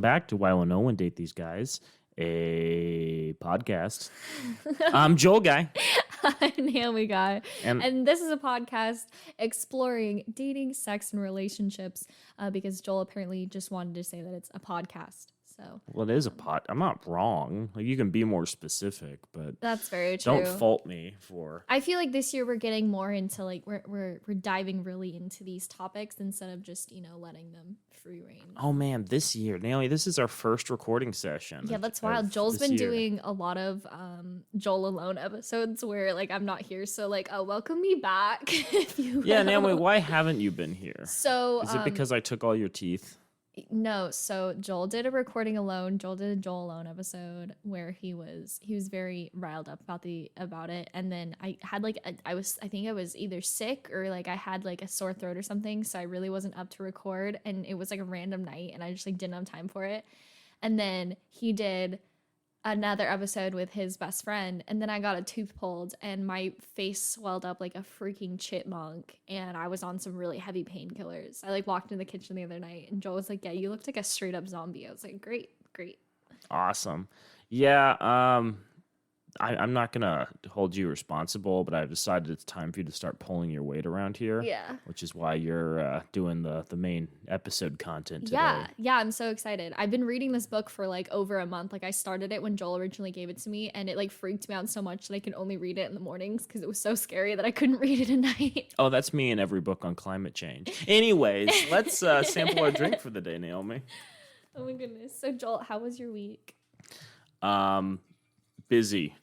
back to Why Will No One Date These Guys, a podcast. I'm Joel Guy. I'm Naomi Guy. And this is a podcast exploring dating, sex, and relationships because Joel apparently just wanted to say that it's a podcast. So, well, it is a pod. I'm not wrong. Like, you can be more specific, but that's very true. Don't fault me for. I feel like this year we're getting more into like we're diving really into these topics instead of just letting them free reign. Oh man, this year, Naomi, this is our first recording session. Yeah, that's wild. Joel's been doing a lot of Joel alone episodes where like I'm not here, so like welcome me back. If you will. Yeah, Naomi, why haven't you been here? So is it because I took all your teeth? No, so Joel did a recording alone. Joel did a Joel alone episode where he was very riled up about it, and then I had like I think I was either sick or like I had like a sore throat or something, so I really wasn't up to record, and it was like a random night, and I just like didn't have time for it. And then he did another episode with his best friend, and then I got a tooth pulled and my face swelled up like a freaking chipmunk, and I was on some really heavy painkillers. I like walked in the kitchen the other night and Joel was like, yeah, you looked like a straight up zombie. I was like, great. Awesome. Yeah, I'm not gonna hold you responsible, but I've decided it's time for you to start pulling your weight around here. Yeah. Which is why you're doing the main episode content today. Yeah, I'm so excited. I've been reading this book for like over a month. Like I started it when Joel originally gave it to me, and it like freaked me out so much that I could only read it in the mornings because it was so scary that I couldn't read it at night. Oh, that's me in every book on climate change. Anyways, let's sample our drink for the day, Naomi. Oh my goodness. So Joel, how was your week? Busy.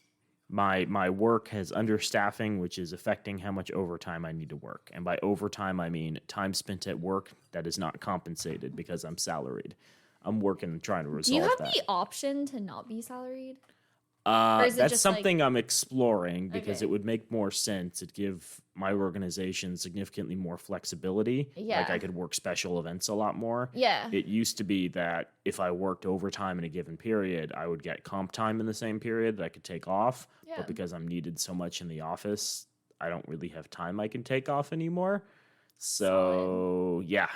My work has understaffing, which is affecting how much overtime I need to work. And by overtime, I mean time spent at work that is not compensated because I'm salaried. I'm working trying to resolve that. Do you have the option to not be salaried? That's something I'm exploring because it would make more sense. It'd give my organization significantly more flexibility. Yeah. Like I could work special events a lot more. Yeah. It used to be that if I worked overtime in a given period, I would get comp time in the same period that I could take off. Yeah. But because I'm needed so much in the office, I don't really have time I can take off anymore. So, yeah.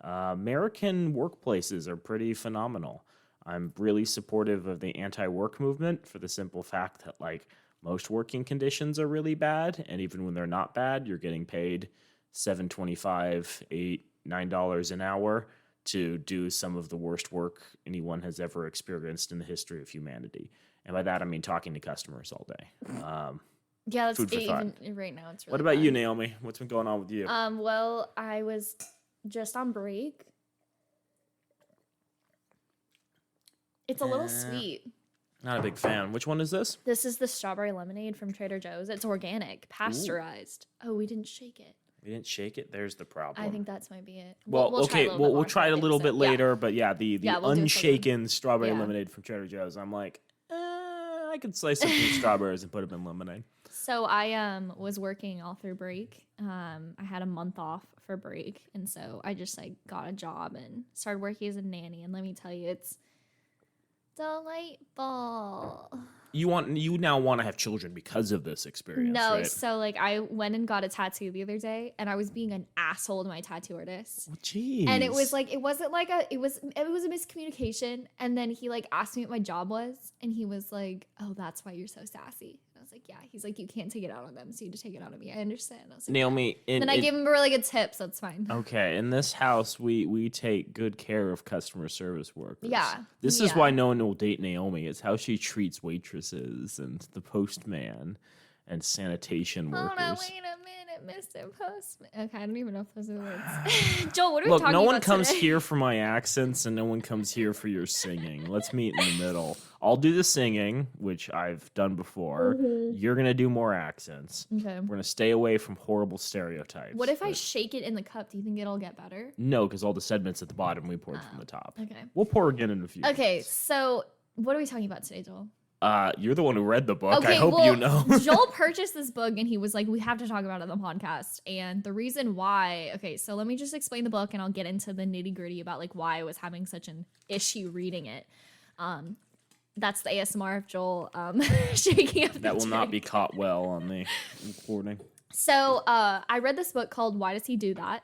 American workplaces are pretty phenomenal. I'm really supportive of the anti-work movement for the simple fact that, like, most working conditions are really bad, and even when they're not bad, you're getting paid $7.25, $8, $9 an hour to do some of the worst work anyone has ever experienced in the history of humanity. And by that, I mean talking to customers all day. Yeah, that's food for thought. Even right now. It's really What about bad. you, Naomi? What's been going on with you? Well, I was just on break. It's a little sweet. Not a big fan. Which one is this? This is the strawberry lemonade from Trader Joe's. It's organic, pasteurized. Ooh. Oh, we didn't shake it. We didn't shake it. There's the problem. I think that's might be it. Well, okay, we'll try it a little bit later, but yeah, the we'll unshaken strawberry lemonade from Trader Joe's. I'm like, I could slice up these strawberries and put them in lemonade. So I was working all through break. I had a month off for break, and so I just like got a job and started working as a nanny. And let me tell you, it's delightful. You now want to have children because of this experience, No, right? so like I went and got a tattoo the other day, and I was being an asshole to my tattoo artist. Oh, jeez. And it was like it wasn't like it was a miscommunication. And then he like asked me what my job was, and he was like, "Oh, that's why you're so sassy." And I was like, "Yeah." He's like, "You can't take it out on them, so you just take it out on me." I understand. I was like, Naomi, yeah. Then I gave him a really good tip, so it's fine. Okay, in this house, we take good care of customer service workers. Yeah. This is why no one will date Naomi. It's how she treats waitresses and the postman and sanitation workers. Oh, no, wait a minute, Mr. Postman. Okay, I don't even know if those are the words. Joel, what are we Look, talking no about one comes today? here for my accents and no one comes here for your singing. Let's meet in the middle. I'll do the singing, which I've done before. Mm-hmm. You're going to do more accents. Okay. We're going to stay away from horrible stereotypes. What if I shake it in the cup? Do you think it'll get better? No, because all the sediments at the bottom, we poured from the top. Okay. We'll pour again in a few minutes. So what are we talking about today, Joel? You're the one who read the book. Okay, I hope you know. Joel purchased this book and he was like, we have to talk about it on the podcast. And the reason why, okay, so let me just explain the book and I'll get into the nitty gritty about like why I was having such an issue reading it. That's the ASMR of Joel shaking up the That will drink. not be caught well on the recording. So I read this book called Why Does He Do That?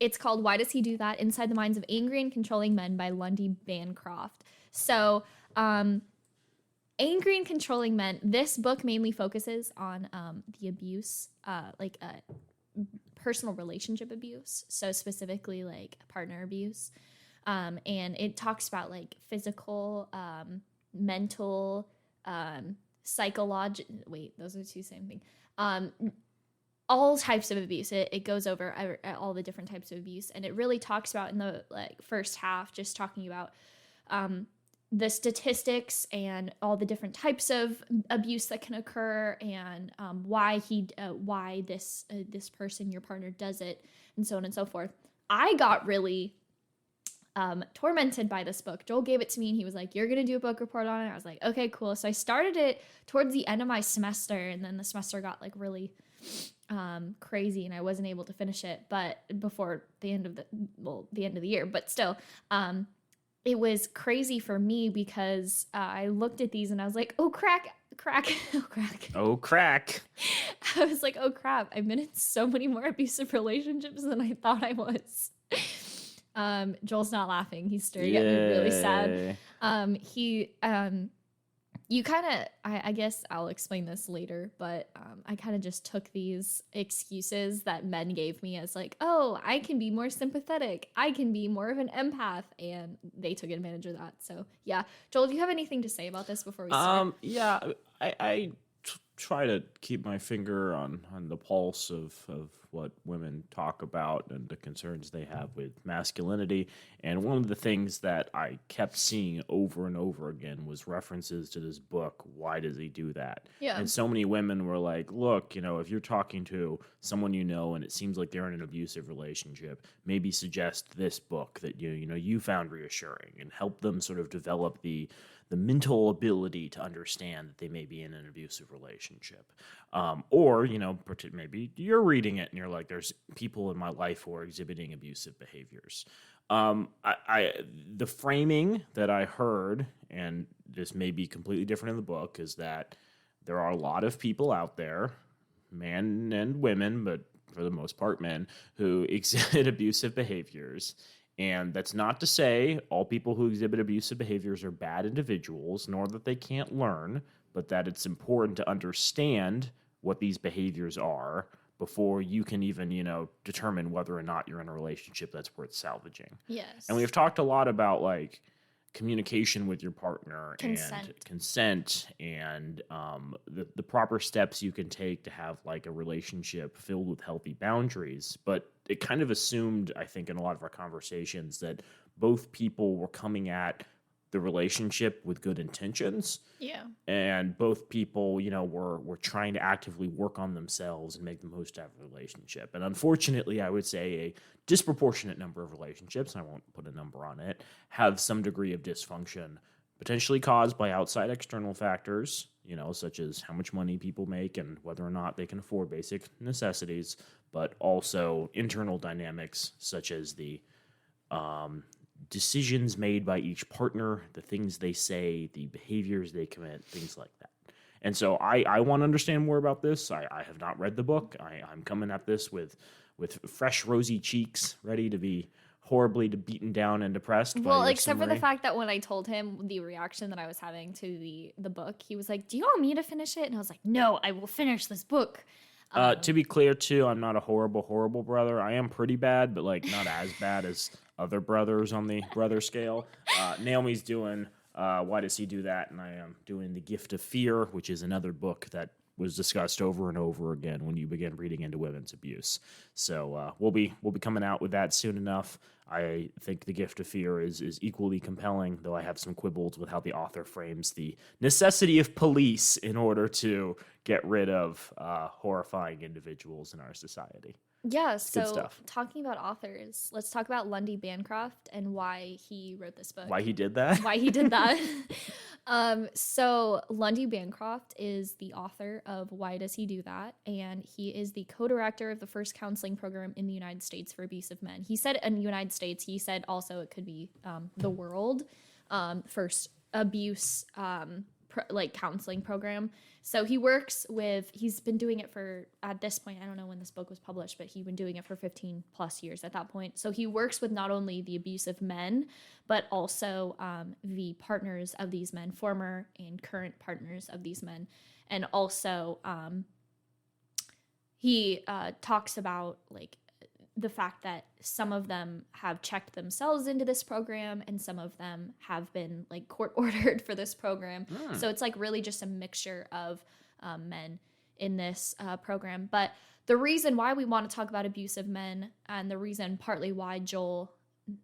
it's called Why Does He Do That? Inside the Minds of Angry and Controlling Men by Lundy Bancroft. So, Angry and Controlling Men, this book mainly focuses on the abuse, personal relationship abuse. So specifically like partner abuse. And it talks about like physical, mental, psychological, wait, those are two same thing. All types of abuse. It goes over all the different types of abuse. And it really talks about in the like first half, just talking about, the statistics and all the different types of abuse that can occur, and why this person, your partner, does it, and so on and so forth. I got really tormented by this book. Joel gave it to me and he was like, "You're gonna do a book report on it." I was like, "Okay, cool." So I started it towards the end of my semester, and then the semester got like really crazy, and I wasn't able to finish it. But before the end of the year, but still. It was crazy for me because I looked at these and I was like, oh, crack, oh, crack. Oh, crack. I was like, oh, crap. I've been in so many more abusive relationships than I thought I was. Joel's not laughing. He's staring at me really sad. You kind of, I guess I'll explain this later, but I kind of just took these excuses that men gave me as like, oh, I can be more sympathetic. I can be more of an empath. And they took advantage of that. So yeah. Joel, do you have anything to say about this before we start? Yeah, I try to keep my finger on the pulse of what women talk about and the concerns they have with masculinity. And one of the things that I kept seeing over and over again was references to this book, Why Does He Do That? Yeah. And so many women were like, look, if you're talking to someone you know and it seems like they're in an abusive relationship, maybe suggest this book that you found reassuring, and help them sort of develop the mental ability to understand that they may be in an abusive relationship. Or, maybe you're reading it and you're like, there's people in my life who are exhibiting abusive behaviors. The framing that I heard, and this may be completely different in the book, is that there are a lot of people out there, men and women, but for the most part men, who exhibit abusive behaviors. And that's not to say all people who exhibit abusive behaviors are bad individuals, nor that they can't learn, but that it's important to understand what these behaviors are before you can even, determine whether or not you're in a relationship that's worth salvaging. Yes. And we've talked a lot about like communication with your partner, Consent. and consent, and the proper steps you can take to have like a relationship filled with healthy boundaries. But it kind of assumed, I think, in a lot of our conversations that both people were coming at the relationship with good intentions. Yeah. And both people, were trying to actively work on themselves and make the most out of the relationship. And unfortunately, I would say a disproportionate number of relationships, and I won't put a number on it, have some degree of dysfunction, potentially caused by outside external factors, such as how much money people make and whether or not they can afford basic necessities, but also internal dynamics such as the decisions made by each partner, the things they say, the behaviors they commit, things like that. And so I want to understand more about this. I have not read the book. I'm coming at this with fresh, rosy cheeks, ready to be horribly beaten down and depressed. Well, except for the fact that when I told him the reaction that I was having to the book, he was like, "Do you want me to finish it?" And I was like, "No, I will finish this book." To be clear, too, I'm not a horrible brother. I am pretty bad, but like not as bad as other brothers on the brother scale. Naomi's doing Why Does He Do That? And I am doing The Gift of Fear, which is another book that was discussed over and over again when you begin reading into women's abuse. So we'll be coming out with that soon enough. I think The Gift of Fear is equally compelling, though I have some quibbles with how the author frames the necessity of police in order to get rid of horrifying individuals in our society. Yeah, Good so stuff. talking about authors, let's talk about Lundy Bancroft and why he wrote this book. Why he did that? Why he did that. So Lundy Bancroft is the author of Why Does He Do That? And he is the co-director of the first counseling program in the United States for abusive men. He said in the United States, he said also it could be the world, first abuse counseling program. So he's been doing it for, at this point, I don't know when this book was published, but he'd been doing it for 15 plus years at that point. So he works with not only the abusive men, but also the partners of these men, former and current partners of these men. And also he talks about like the fact that some of them have checked themselves into this program and some of them have been like court ordered for this program. So it's like really just a mixture of men in this program. But the reason why we want to talk about abusive men, and the reason partly why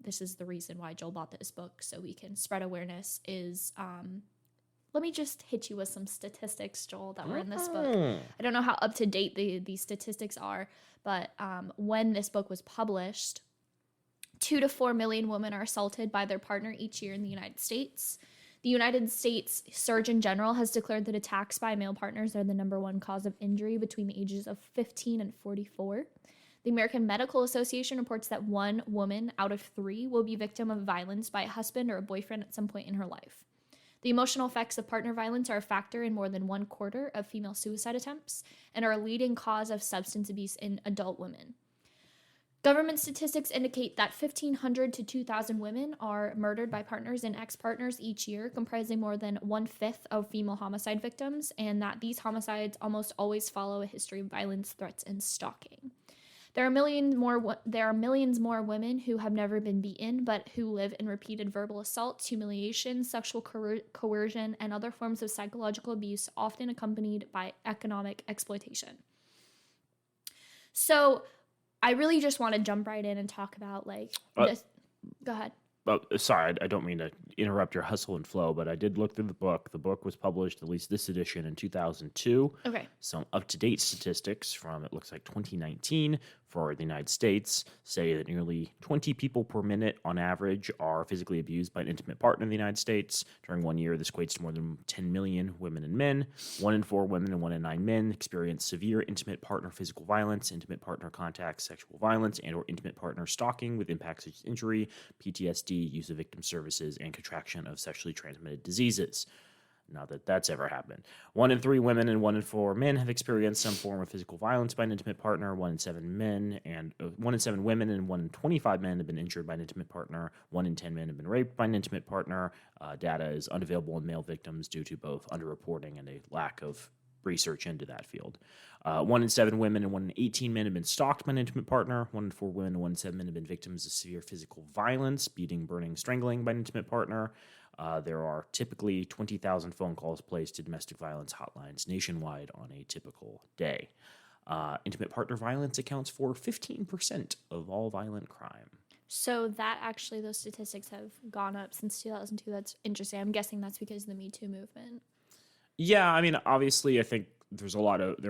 this is the reason why Joel bought this book, so we can spread awareness, is let me just hit you with some statistics, Joel, that were in this book. I don't know how up to date these statistics are, but when this book was published, 2 to 4 million women are assaulted by their partner each year in the United States. The United States Surgeon General has declared that attacks by male partners are the #1 cause of injury between the ages of 15 and 44. The American Medical Association reports that 1 woman out of 3 will be victim of violence by a husband or a boyfriend at some point in her life. The emotional effects of partner violence are a factor in more than 1/4 of female suicide attempts and are a leading cause of substance abuse in adult women. Government statistics indicate that 1,500 to 2,000 women are murdered by partners and ex-partners each year, comprising more than 1/5 of female homicide victims, and that these homicides almost always follow a history of violence, threats, and stalking. There are millions more women who have never been beaten, but who live in repeated verbal assaults, humiliation, sexual coercion, and other forms of psychological abuse, often accompanied by economic exploitation. So I really just want to jump right in and talk about this. Go ahead. Sorry, I don't mean to interrupt your hustle and flow, but I did look through the book. The book was published, at least this edition, in 2002. Okay. Some up-to-date statistics from, it looks like, 2019 for the United States say that nearly 20 people per minute on average are physically abused by an intimate partner in the United States. During 1 year, this equates to more than 10 million women and men. 1 in 4 women and 1 in 9 men experience severe intimate partner physical violence, intimate partner contact sexual violence, and or intimate partner stalking with impacts such as injury, PTSD, use of victim services, and contraction of sexually transmitted diseases. Not that that's ever happened. 1 in 3 women and 1 in 4 men have experienced some form of physical violence by an intimate partner. 1 in 7 men and 1 in 7 women and 1 in 25 men have been injured by an intimate partner. 1 in 10 men have been raped by an intimate partner. Data is unavailable in male victims due to both underreporting and a lack of research into that field. 1 in 7 women and 1 in 18 men have been stalked by an intimate partner. 1 in 4 women and 1 in 7 men have been victims of severe physical violence, beating, burning, strangling by an intimate partner. There are typically 20,000 phone calls placed to domestic violence hotlines nationwide on a typical day. Intimate partner violence accounts for 15% of all violent crime. So that actually, those statistics have gone up since 2002. That's interesting. I'm guessing that's because of the Me Too movement. Yeah, I mean, obviously, I think there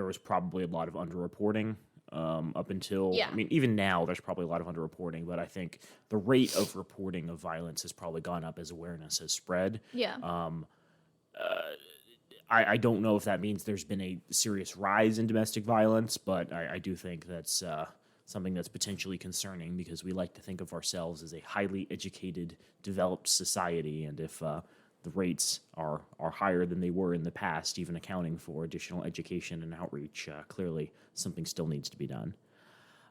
was probably a lot of underreporting up until, I mean, even now, there's probably a lot of underreporting, but I think the rate of reporting of violence has probably gone up as awareness has spread. Yeah. I don't know if that means there's been a serious rise in domestic violence, but I do think that's something that's potentially concerning because we like to think of ourselves as a highly educated, developed society, and if the rates are higher than they were in the past, even accounting for additional education and outreach. Clearly, something still needs to be done.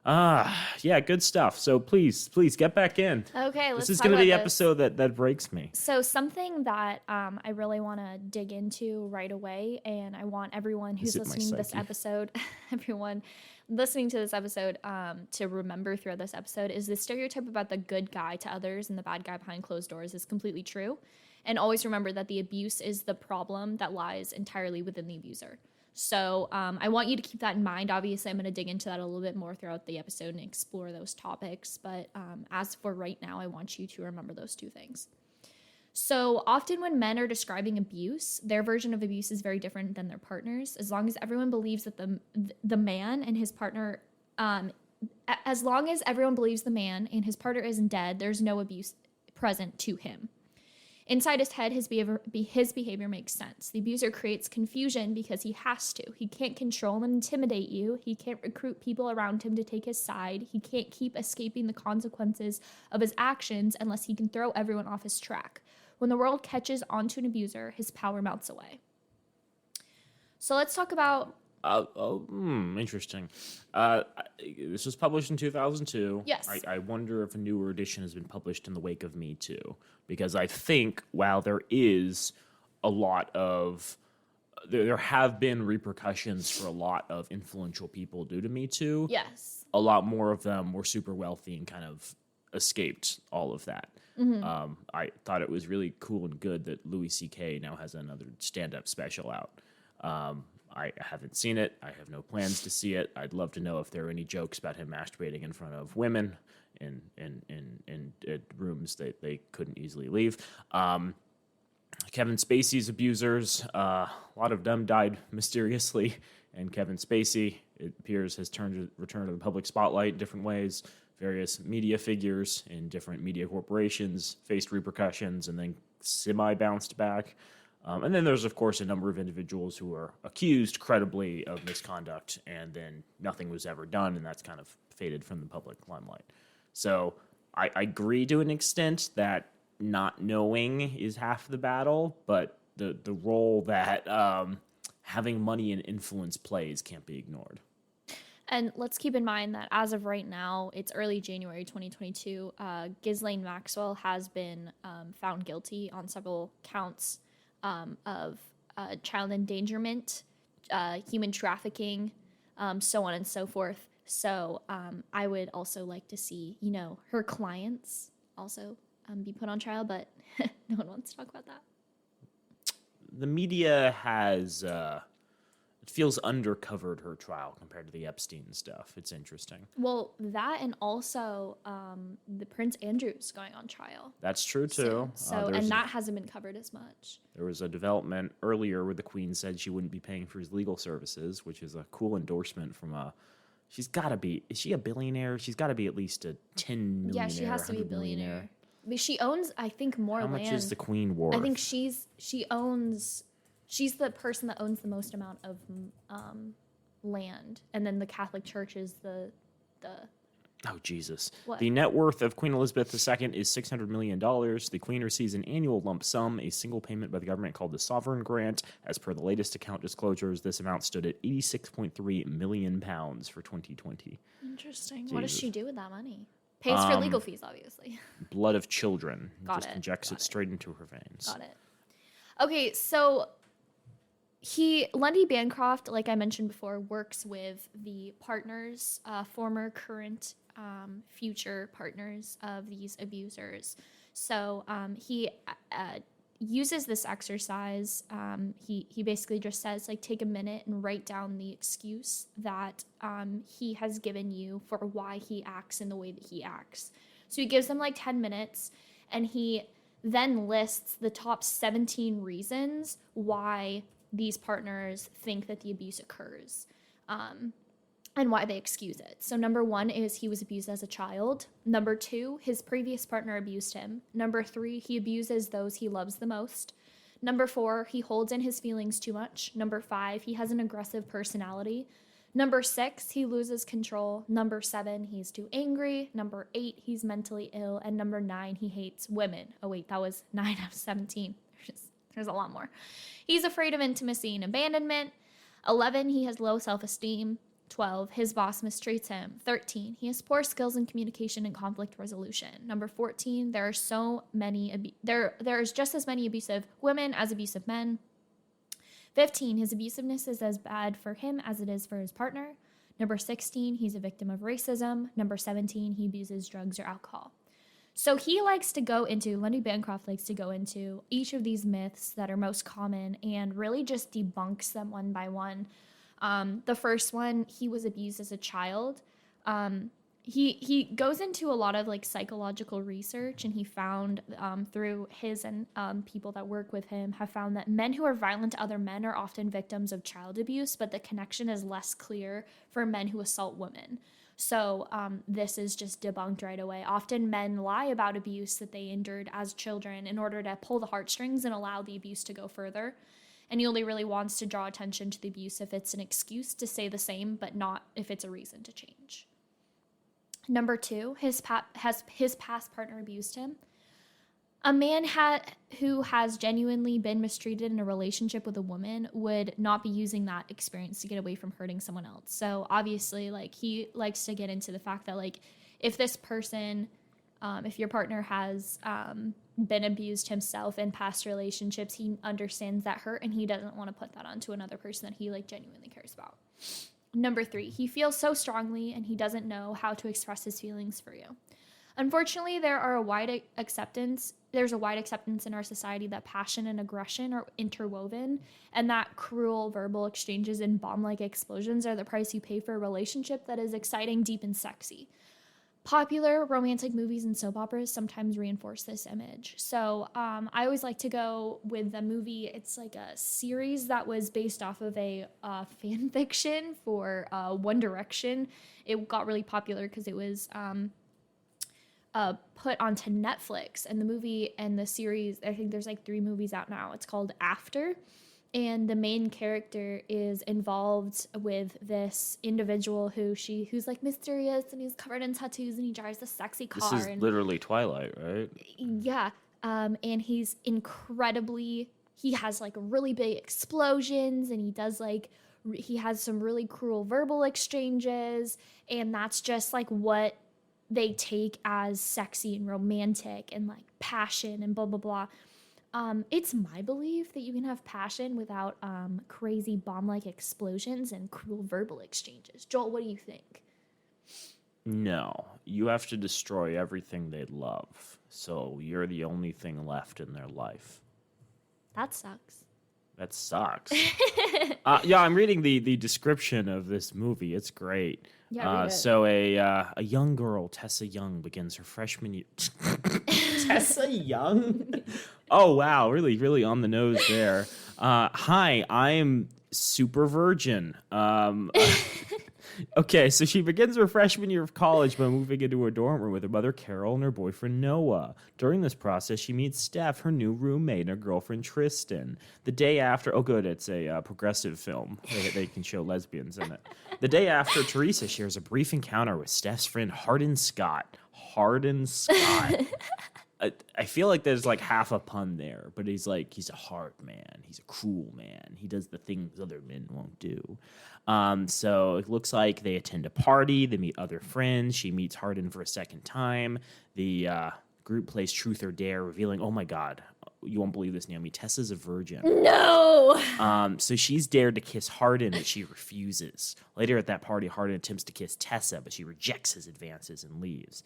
Yeah, good stuff. So please get back in. Okay, let's This is talk going to be the about this. episode that breaks me. So something that I really want to dig into right away, and I want everyone who's listening to this episode, everyone listening to this episode, to remember throughout this episode, is the stereotype about the good guy to others and the bad guy behind closed doors is completely true. And always remember that the abuse is the problem that lies entirely within the abuser. So I want you to keep that in mind. Obviously, I'm going to dig into that a little bit more throughout the episode and explore those topics. But as for right now, I want you to remember those 2 things. So often when men are describing abuse, their version of abuse is very different than their partner's. As long as everyone believes that the man and his partner, as long as everyone believes the man and his partner isn't dead, there's no abuse present to him. Inside his head, his behavior makes sense. The abuser creates confusion because he has to. He can't control and intimidate you. He can't recruit people around him to take his side. He can't keep escaping the consequences of his actions unless he can throw everyone off his track. When the world catches onto an abuser, his power melts away. So let's talk about... Interesting. This was published in 2002. Yes. I wonder if a newer edition has been published in the wake of Me Too. Because I think while there is a lot of... There have been repercussions for a lot of influential people due to Me Too. Yes. A lot more of them were super wealthy and kind of escaped all of that. I thought it was really cool and good that Louis C.K. now has another stand-up special out. I haven't seen it. I have no plans to see it. I'd love to know if there are any jokes about him masturbating in front of women in rooms that they couldn't easily leave. Kevin Spacey's abusers, a lot of them died mysteriously, and Kevin Spacey, it appears, has returned to the public spotlight in different ways. Various media figures in different media corporations faced repercussions and then semi-bounced back. And then there's, of course, a number of individuals who are accused credibly of misconduct, and then nothing was ever done, and that's kind of faded from the public limelight. So I agree to an extent that not knowing is half the battle, but the role that having money and influence plays can't be ignored. And let's keep in mind that as of right now, it's early January 2022, Ghislaine Maxwell has been found guilty on several counts of child endangerment, human trafficking, so on and so forth. So I would also like to see, her clients also be put on trial, but no one wants to talk about that. The media has... it feels undercovered her trial compared to the Epstein stuff. It's interesting. Well, that and also the Prince Andrew's going on trial. That's true too. And that hasn't been covered as much. There was a development earlier where the Queen said she wouldn't be paying for his legal services, which is a cool endorsement from a... She's got to be... Is she a billionaire? She's got to be at least a 10 millionaire. Yeah, she has to be a billionaire. But she owns, I think, more land. How much is the Queen worth? I think she owns... She's the person that owns the most amount of land, and then the Catholic Church is the. Oh Jesus! What? The net worth of Queen Elizabeth II is $600 million. The Queen receives an annual lump sum, a single payment by the government called the Sovereign Grant. As per the latest account disclosures, this amount stood at £86.3 million for 2020. Interesting. Jesus. What does she do with that money? Pays for legal fees, obviously. Blood of children. Got Just it. injects it straight into her veins. Got it. Okay, so. Lundy Bancroft, like I mentioned before, works with the partners, former, current, future partners of these abusers. So he uses this exercise. He basically just says, take a minute and write down the excuse that he has given you for why he acts in the way that he acts. So he gives them 10 minutes, and he then lists the top 17 reasons why these partners think that the abuse occurs, and why they excuse it. So number 1 is he was abused as a child. Number 2, his previous partner abused him. Number 3, he abuses those he loves the most. Number 4, he holds in his feelings too much. Number 5, he has an aggressive personality. Number 6, he loses control. Number 7, he's too angry. Number 8, he's mentally ill. And number 9, he hates women. Oh wait, that was 9 out of 17. There's a lot more. He's afraid of intimacy and abandonment. 11, he has low self-esteem. 12, his boss mistreats him. 13, he has poor skills in communication and conflict resolution. Number 14, there is just as many abusive women as abusive men. 15, his abusiveness is as bad for him as it is for his partner. Number 16, he's a victim of racism. Number 17, he abuses drugs or alcohol. So Lundy Bancroft likes to go into each of these myths that are most common and really just debunks them one by one. The first one, he was abused as a child. He goes into a lot of psychological research, and he found through his and people that work with him have found that men who are violent to other men are often victims of child abuse, but the connection is less clear for men who assault women. So this is just debunked right away. Often men lie about abuse that they endured as children in order to pull the heartstrings and allow the abuse to go further. And he only really wants to draw attention to the abuse if it's an excuse to say the same, but not if it's a reason to change. Number 2, his past partner abused him. A man who has genuinely been mistreated in a relationship with a woman would not be using that experience to get away from hurting someone else. So obviously, like, he likes to get into the fact that, like, if this person, if your partner has been abused himself in past relationships, he understands that hurt and he doesn't want to put that onto another person that he, like, genuinely cares about. Number 3, he feels so strongly and he doesn't know how to express his feelings for you. Unfortunately, there's a wide acceptance in our society that passion and aggression are interwoven, and that cruel verbal exchanges and bomb-like explosions are the price you pay for a relationship that is exciting, deep, and sexy. Popular romantic movies and soap operas sometimes reinforce this image. So I always like to go with the movie. It's like a series that was based off of a fan fiction for One Direction. It got really popular because it was put onto Netflix, and the movie and the series, I think there's like 3 movies out now. It's called After, and the main character is involved with this individual who's like mysterious, and he's covered in tattoos, and he drives a sexy car. This is literally Twilight, right? Yeah, and he has like really big explosions, and he has some really cruel verbal exchanges, and that's just like what they take as sexy and romantic and like passion and blah, blah, blah. It's my belief that you can have passion without crazy bomb-like explosions and cruel verbal exchanges. Joel, what do you think? No, you have to destroy everything they love. So you're the only thing left in their life. That sucks. That sucks. Yeah, I'm reading the description of this movie. It's great. Yeah, so a young girl, Tessa Young, begins her freshman year. Tessa Young? Oh, wow. Really, really on the nose there. Hi, I'm super virgin. Okay, so she begins her freshman year of college by moving into a dorm room with her mother, Carol, and her boyfriend, Noah. During this process, she meets Steph, her new roommate, and her girlfriend, Tristan. The day after... Oh, good, it's a progressive film. They can show lesbians in it. The day after, Teresa shares a brief encounter with Steph's friend, Hardin Scott. Hardin Scott. I feel like there's like half a pun there, but he's a hard man. He's a cruel man. He does the things other men won't do. So it looks like they attend a party. They meet other friends. She meets Hardin for a second time. The group plays Truth or Dare, revealing, oh my God, you won't believe this, Naomi, Tessa's a virgin. No! So she's dared to kiss Hardin, but she refuses. Later at that party, Hardin attempts to kiss Tessa, but she rejects his advances and leaves.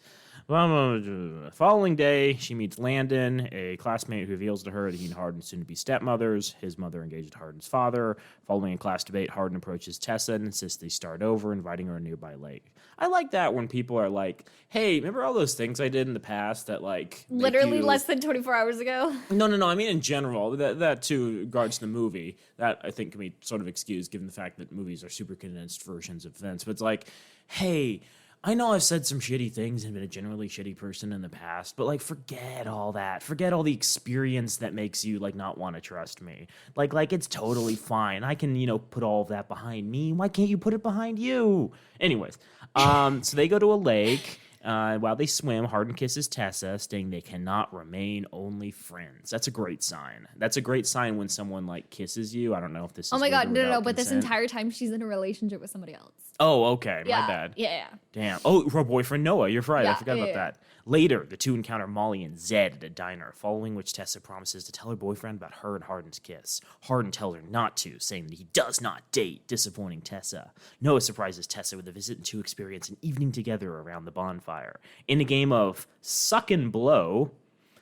Following day, she meets Landon, a classmate who reveals to her that he and Hardin soon to be stepmothers. His mother engaged with Hardin's father. Following a class debate, Hardin approaches Tessa and insists they start over, inviting her to a nearby lake. I like that when people are like, hey, remember all those things I did in the past that like... Literally less than 24 hours ago? No. I mean, in general, that too, in regards to the movie, that I think can be sort of excused given the fact that movies are super condensed versions of events. But it's like, hey, I know I've said some shitty things and been a generally shitty person in the past, but like, forget all that. Forget all the experience that makes you like not want to trust me. Like it's totally fine. I can, put all of that behind me. Why can't you put it behind you? Anyways, so they go to a lake. While they swim, Hardin kisses Tessa, stating they cannot remain only friends. That's a great sign. That's a great sign when someone like kisses you. I don't know if this is... Oh my God, no. But consent. this entire time she's in a relationship with somebody else. Oh, okay. Yeah, My bad. Yeah. Damn. Oh, her boyfriend Noah. You're right. I Yeah, forgot about that. Later, the two encounter Molly and Zed at a diner, following which Tessa promises to tell her boyfriend about her and Hardin's kiss. Hardin tells her not to, saying that he does not date, disappointing Tessa. Noah surprises Tessa with a visit and to experience an evening together around the bonfire. In a game of suck and blow...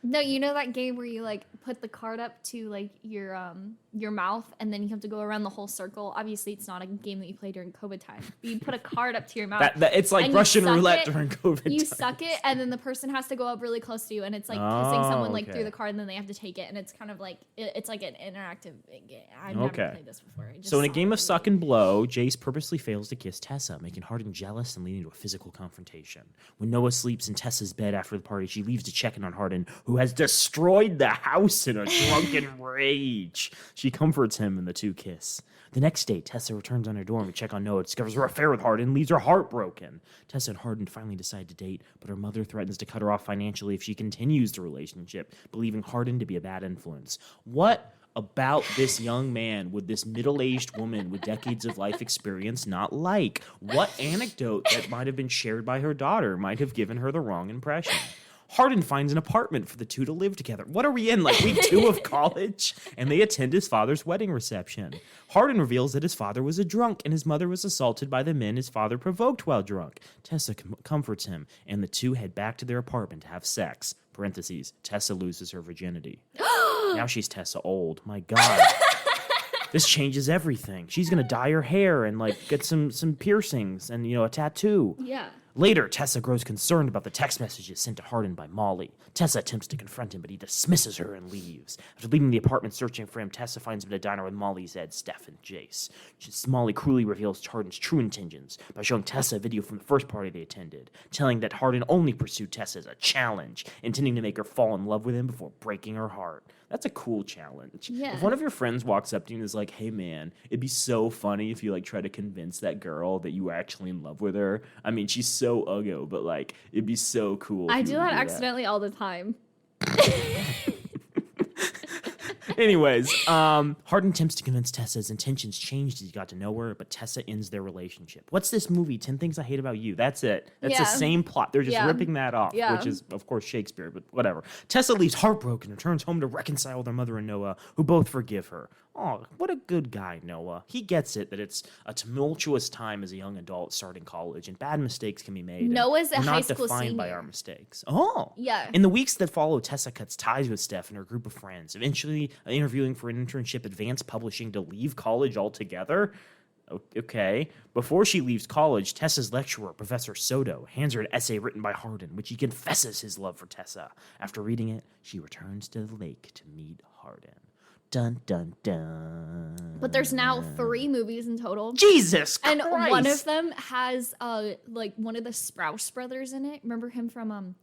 No, you know that game where you like put the card up to like your mouth and then you have to go around the whole circle. Obviously, it's not a game that you play during COVID time. But you put a card up to your mouth. It's like Russian roulette during COVID You time. suck it, and then the person has to go up really close to you, and it's like kissing someone like through the card, and then they have to take it, and it's kind of like it's like an interactive game. I've never played this before. So in a game of suck and blow, Jace purposely fails to kiss Tessa, making Hardin jealous and leading to a physical confrontation. When Noah sleeps in Tessa's bed after the party, she leaves to check in on Hardin, who who has destroyed the house in a drunken rage. She comforts him and the two kiss. The next day, Tessa returns on her dorm to check on Noah, discovers her affair with Hardin, and leaves her heartbroken. Tessa and Hardin finally decide to date, but her mother threatens to cut her off financially if she continues the relationship, believing Hardin to be a bad influence. What about this young man would this middle-aged woman with decades of life experience not like? What anecdote that might have been shared by her daughter might have given her the wrong impression? Hardin finds an apartment for the two to live together. What are we in, like week 2 of college? And they attend his father's wedding reception. Hardin reveals that his father was a drunk and his mother was assaulted by the men his father provoked while drunk. Tessa comforts him, and the two head back to their apartment to have sex. Parentheses, Tessa loses her virginity. Now she's Tessa old. My God. This changes everything. She's going to dye her hair and like get some piercings and, a tattoo. Yeah. Later, Tessa grows concerned about the text messages sent to Hardin by Molly. Tessa attempts to confront him, but he dismisses her and leaves. After leaving the apartment searching for him, Tessa finds him at a diner with Molly's Ed, Steph, and Jace. Molly cruelly reveals Hardin's true intentions by showing Tessa a video from the first party they attended, telling that Hardin only pursued Tessa as a challenge, intending to make her fall in love with him before breaking her heart. That's a cool challenge. Yeah. If one of your friends walks up to you and is like, hey man, it'd be so funny if you like try to convince that girl that you were actually in love with her. I mean, she's so uggo, but like it'd be so cool. I do that accidentally all the time. Anyways, Hardin attempts to convince Tessa his intentions changed as he got to know her, but Tessa ends their relationship. What's this movie? 10 Things I Hate About You. That's it. That's the same plot. They're just ripping that off, which is, of course, Shakespeare, but whatever. Tessa leaves heartbroken and returns home to reconcile with her mother and Noah, who both forgive her. Oh, what a good guy, Noah. He gets it that it's a tumultuous time as a young adult starting college, and bad mistakes can be made. Noah's a high not school defined by senior. our mistakes. Oh. Yeah. In the weeks that follow, Tessa cuts ties with Steph and her group of friends, eventually interviewing for an internship at Advanced Publishing to leave college altogether. Okay. Before she leaves college, Tessa's lecturer, Professor Soto, hands her an essay written by Hardin, which he confesses his love for Tessa. After reading it, she returns to the lake to meet Hardin. Dun, dun, dun. But there's now 3 movies in total. Jesus Christ! And one of them has like one of the Sprouse brothers in it. Remember him from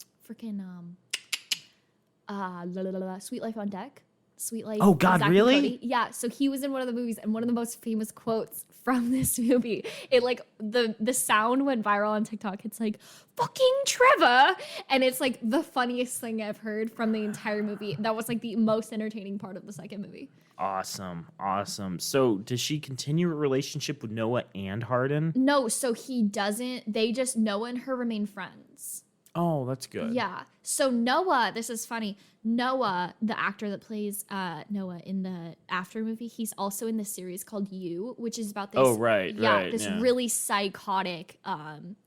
Sweet Life on Deck? Sweet Life. Oh God, Zack and really? Cody. Yeah, so he was in one of the movies, and one of the most famous quotes from this movie, it like the sound went viral on TikTok. It's like, fucking Trevor, and it's like the funniest thing I've heard from the entire movie. That was like the most entertaining part of the second movie. Awesome. So does she continue a relationship with Noah and Hardin? No, so he doesn't. They just, Noah and her remain friends. Oh, that's good. Yeah. So Noah, this is funny. Noah, the actor that plays Noah in the After movie, he's also in this series called You, which is about this. Oh, right. Really psychotic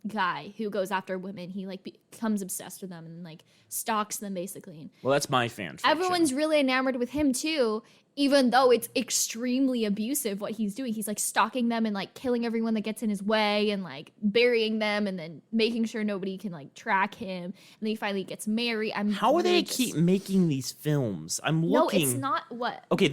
guy who goes after women. He like becomes obsessed with them and like stalks them basically. Well, that's my fan fiction. Everyone's really enamored with him too, even though it's extremely abusive what he's doing. He's like stalking them and like killing everyone that gets in his way and like burying them and then making sure nobody can like track him. And then he finally gets married. How are they keep making these films? I'm looking. No, it's not what. Okay,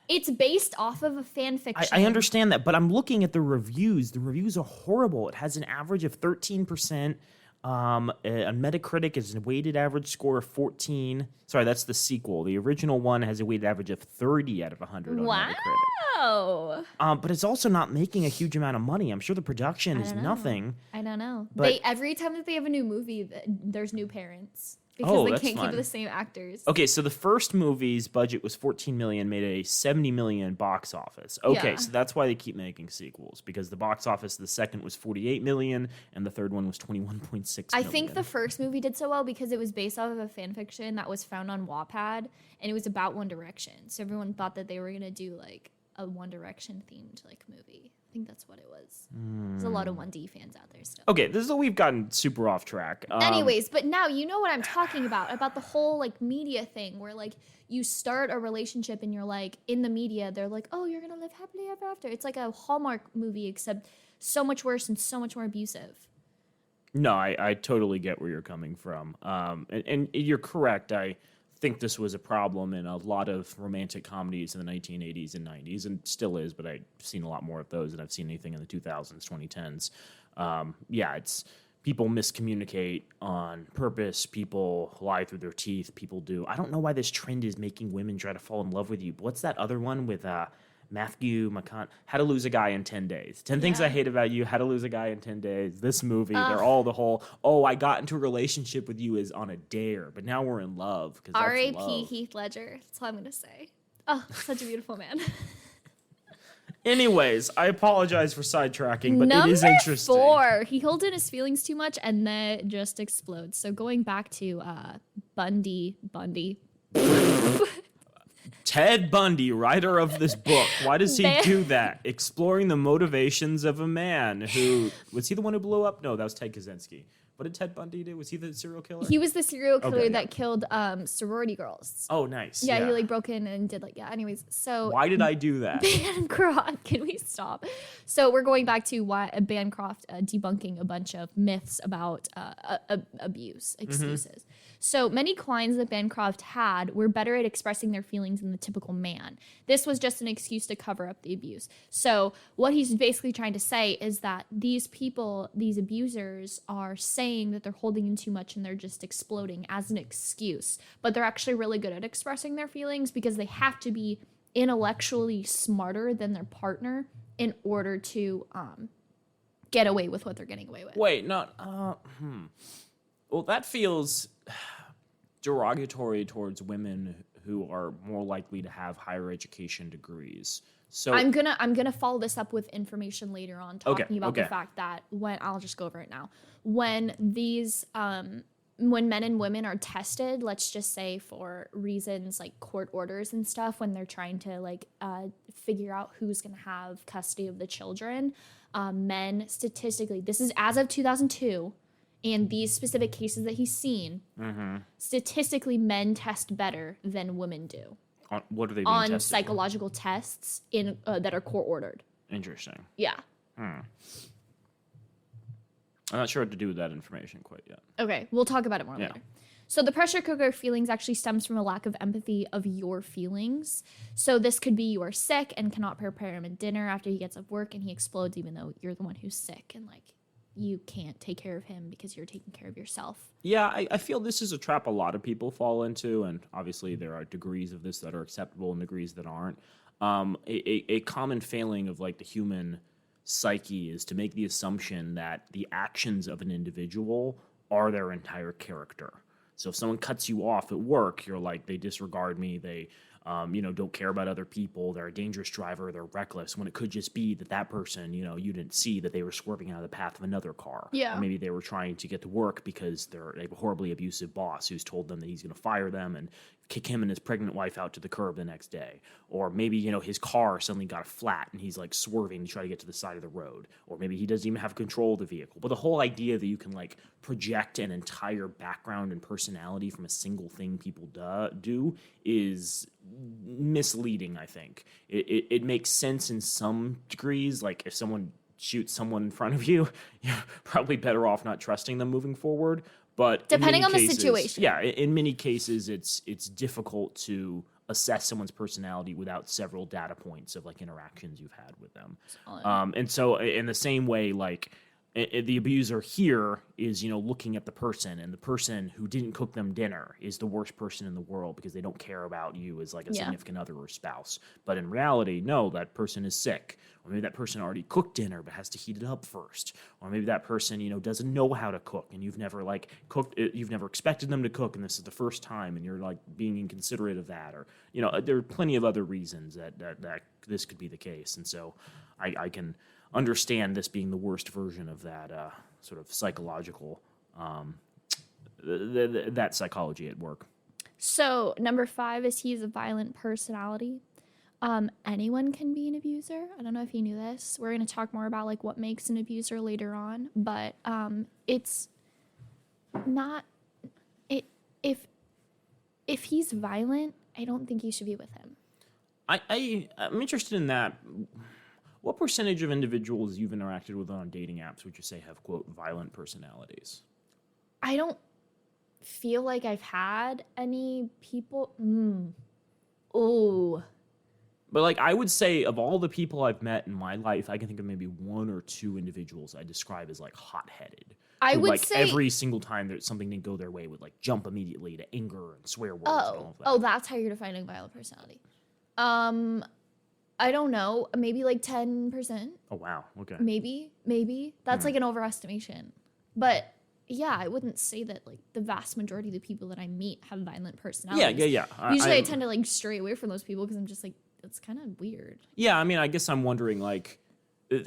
It's based off of a fan fiction. I understand that, but I'm looking at the reviews. The reviews are horrible. It has an average of 13%. On Metacritic is a weighted average score of 14. Sorry, that's the sequel. The original one has a weighted average of 30 out of 100 on Metacritic. Wow. But it's also not making a huge amount of money. I'm sure the production is nothing. I don't know. But every time that they have a new movie, there's new parents. Because they can't keep the same actors. Okay, so the first movie's budget was $14 million, made a $70 million box office. Okay, so that's why they keep making sequels, because the box office, the second was $48 million, and the third one was $21.6 million. I think the first movie did so well because it was based off of a fan fiction that was found on Wattpad, and it was about One Direction. So everyone thought that they were going to do like a One Direction themed like movie. I think that's what it was. There's a lot of 1D fans out there still. Okay, we've gotten super off track. Anyways, but now you know what I'm talking about the whole like media thing where like you start a relationship and you're like in the media, they're like, oh, you're gonna live happily ever after. It's like a Hallmark movie except so much worse and so much more abusive. No, I totally get where you're coming from. And you're correct. I think this was a problem in a lot of romantic comedies in the 1980s and 90s, and still is, but I've seen a lot more of those than I've seen anything in the 2000s, 2010s. It's people miscommunicate on purpose. People lie through their teeth. People do. I don't know why this trend is making women try to fall in love with you. What's that other one with Matthew McConaughey? How to Lose a Guy in 10 Days. 10 Things I Hate About You. How to Lose a Guy in 10 Days. This movie. They're all the whole, I got into a relationship with you is on a dare, but now we're in love. R.A.P. Heath Ledger. That's all I'm going to say. Oh, such a beautiful man. Anyways, I apologize for sidetracking, but it is interesting. Number 4, he holds in his feelings too much and then just explodes. So going back to Bundy. Ted Bundy, writer of this book. Why does he do that? Exploring the motivations of a man who... Was he the one who blew up? No, that was Ted Kaczynski. What did Ted Bundy do? Was he the serial killer? He was the serial killer that killed sorority girls. Oh, nice. Yeah, he like broke in and did like, anyways. So why did I do that? Bancroft, can we stop? So we're going back to why Bancroft debunking a bunch of myths about abuse, excuses. So many clients that Bancroft had were better at expressing their feelings than the typical man. This was just an excuse to cover up the abuse. So what he's basically trying to say is that these people, these abusers, are saying that they're holding in too much and they're just exploding as an excuse. But they're actually really good at expressing their feelings because they have to be intellectually smarter than their partner in order to get away with what they're getting away with. Wait, not... Well, that feels derogatory towards women who are more likely to have higher education degrees. So I'm gonna follow this up with information later on, talking about the fact that I'll just go over it now. When these when men and women are tested, let's just say for reasons like court orders and stuff, when they're trying to like figure out who's gonna have custody of the children, men statistically, this is as of 2002. And these specific cases that he's seen, statistically, men test better than women do. What are they being tested? On psychological tests that are court ordered. Interesting. Yeah. I'm not sure what to do with that information quite yet. Okay, we'll talk about it more later. So the pressure cooker feelings actually stems from a lack of empathy of your feelings. So this could be you are sick and cannot prepare him a dinner after he gets off work and he explodes even though you're the one who's sick and like you can't take care of him because you're taking care of yourself. Yeah, I feel this is a trap a lot of people fall into, and obviously there are degrees of this that are acceptable and degrees that aren't. A common failing of like the human psyche is to make the assumption that the actions of an individual are their entire character. So if someone cuts you off at work, you're like, they disregard me, they don't care about other people, they're a dangerous driver, they're reckless, when it could just be that person, you didn't see that they were swerving out of the path of another car. Yeah. Or maybe they were trying to get to work because they have a horribly abusive boss who's told them that he's going to fire them and kick him and his pregnant wife out to the curb the next day. Or maybe, his car suddenly got a flat and he's like swerving to try to get to the side of the road. Or maybe he doesn't even have control of the vehicle. But the whole idea that you can like project an entire background and personality from a single thing people do is misleading, I think. It makes sense in some degrees. Like if someone shoots someone in front of you, you're probably better off not trusting them moving forward. But depending on the situation. Yeah, in many cases, it's difficult to assess someone's personality without several data points of like interactions you've had with them. And so in the same way, like the abuser here is, looking at the person, and the person who didn't cook them dinner is the worst person in the world because they don't care about you as like a significant other or spouse. But in reality, no, that person is sick. Or maybe that person already cooked dinner but has to heat it up first. Or maybe that person, doesn't know how to cook and you've never like cooked, you've never expected them to cook and this is the first time and you're like being inconsiderate of that. Or, there are plenty of other reasons that this could be the case. And so I can understand this being the worst version of that sort of psychological, that psychology at work. So number 5 is he's a violent personality. Anyone can be an abuser. I don't know if you knew this. We're going to talk more about like what makes an abuser later on, but it's not if he's violent, I don't think you should be with him. I'm interested in that. What percentage of individuals you've interacted with on dating apps would you say have, quote, violent personalities? I don't feel like I've had any people. Oh. But like I would say of all the people I've met in my life, I can think of maybe 1 or 2 individuals I describe as like hot-headed. I who, would like, say every single time that something didn't go their way would like jump immediately to anger and swear words and all of that. oh, that's how you're defining violent personality. I don't know, maybe like 10%. Oh wow, okay. Maybe. That's like an overestimation. But yeah, I wouldn't say that like the vast majority of the people that I meet have violent personalities. Yeah. Usually I tend to like stray away from those people because I'm just like, it's kind of weird. Yeah, I mean, I guess I'm wondering, like,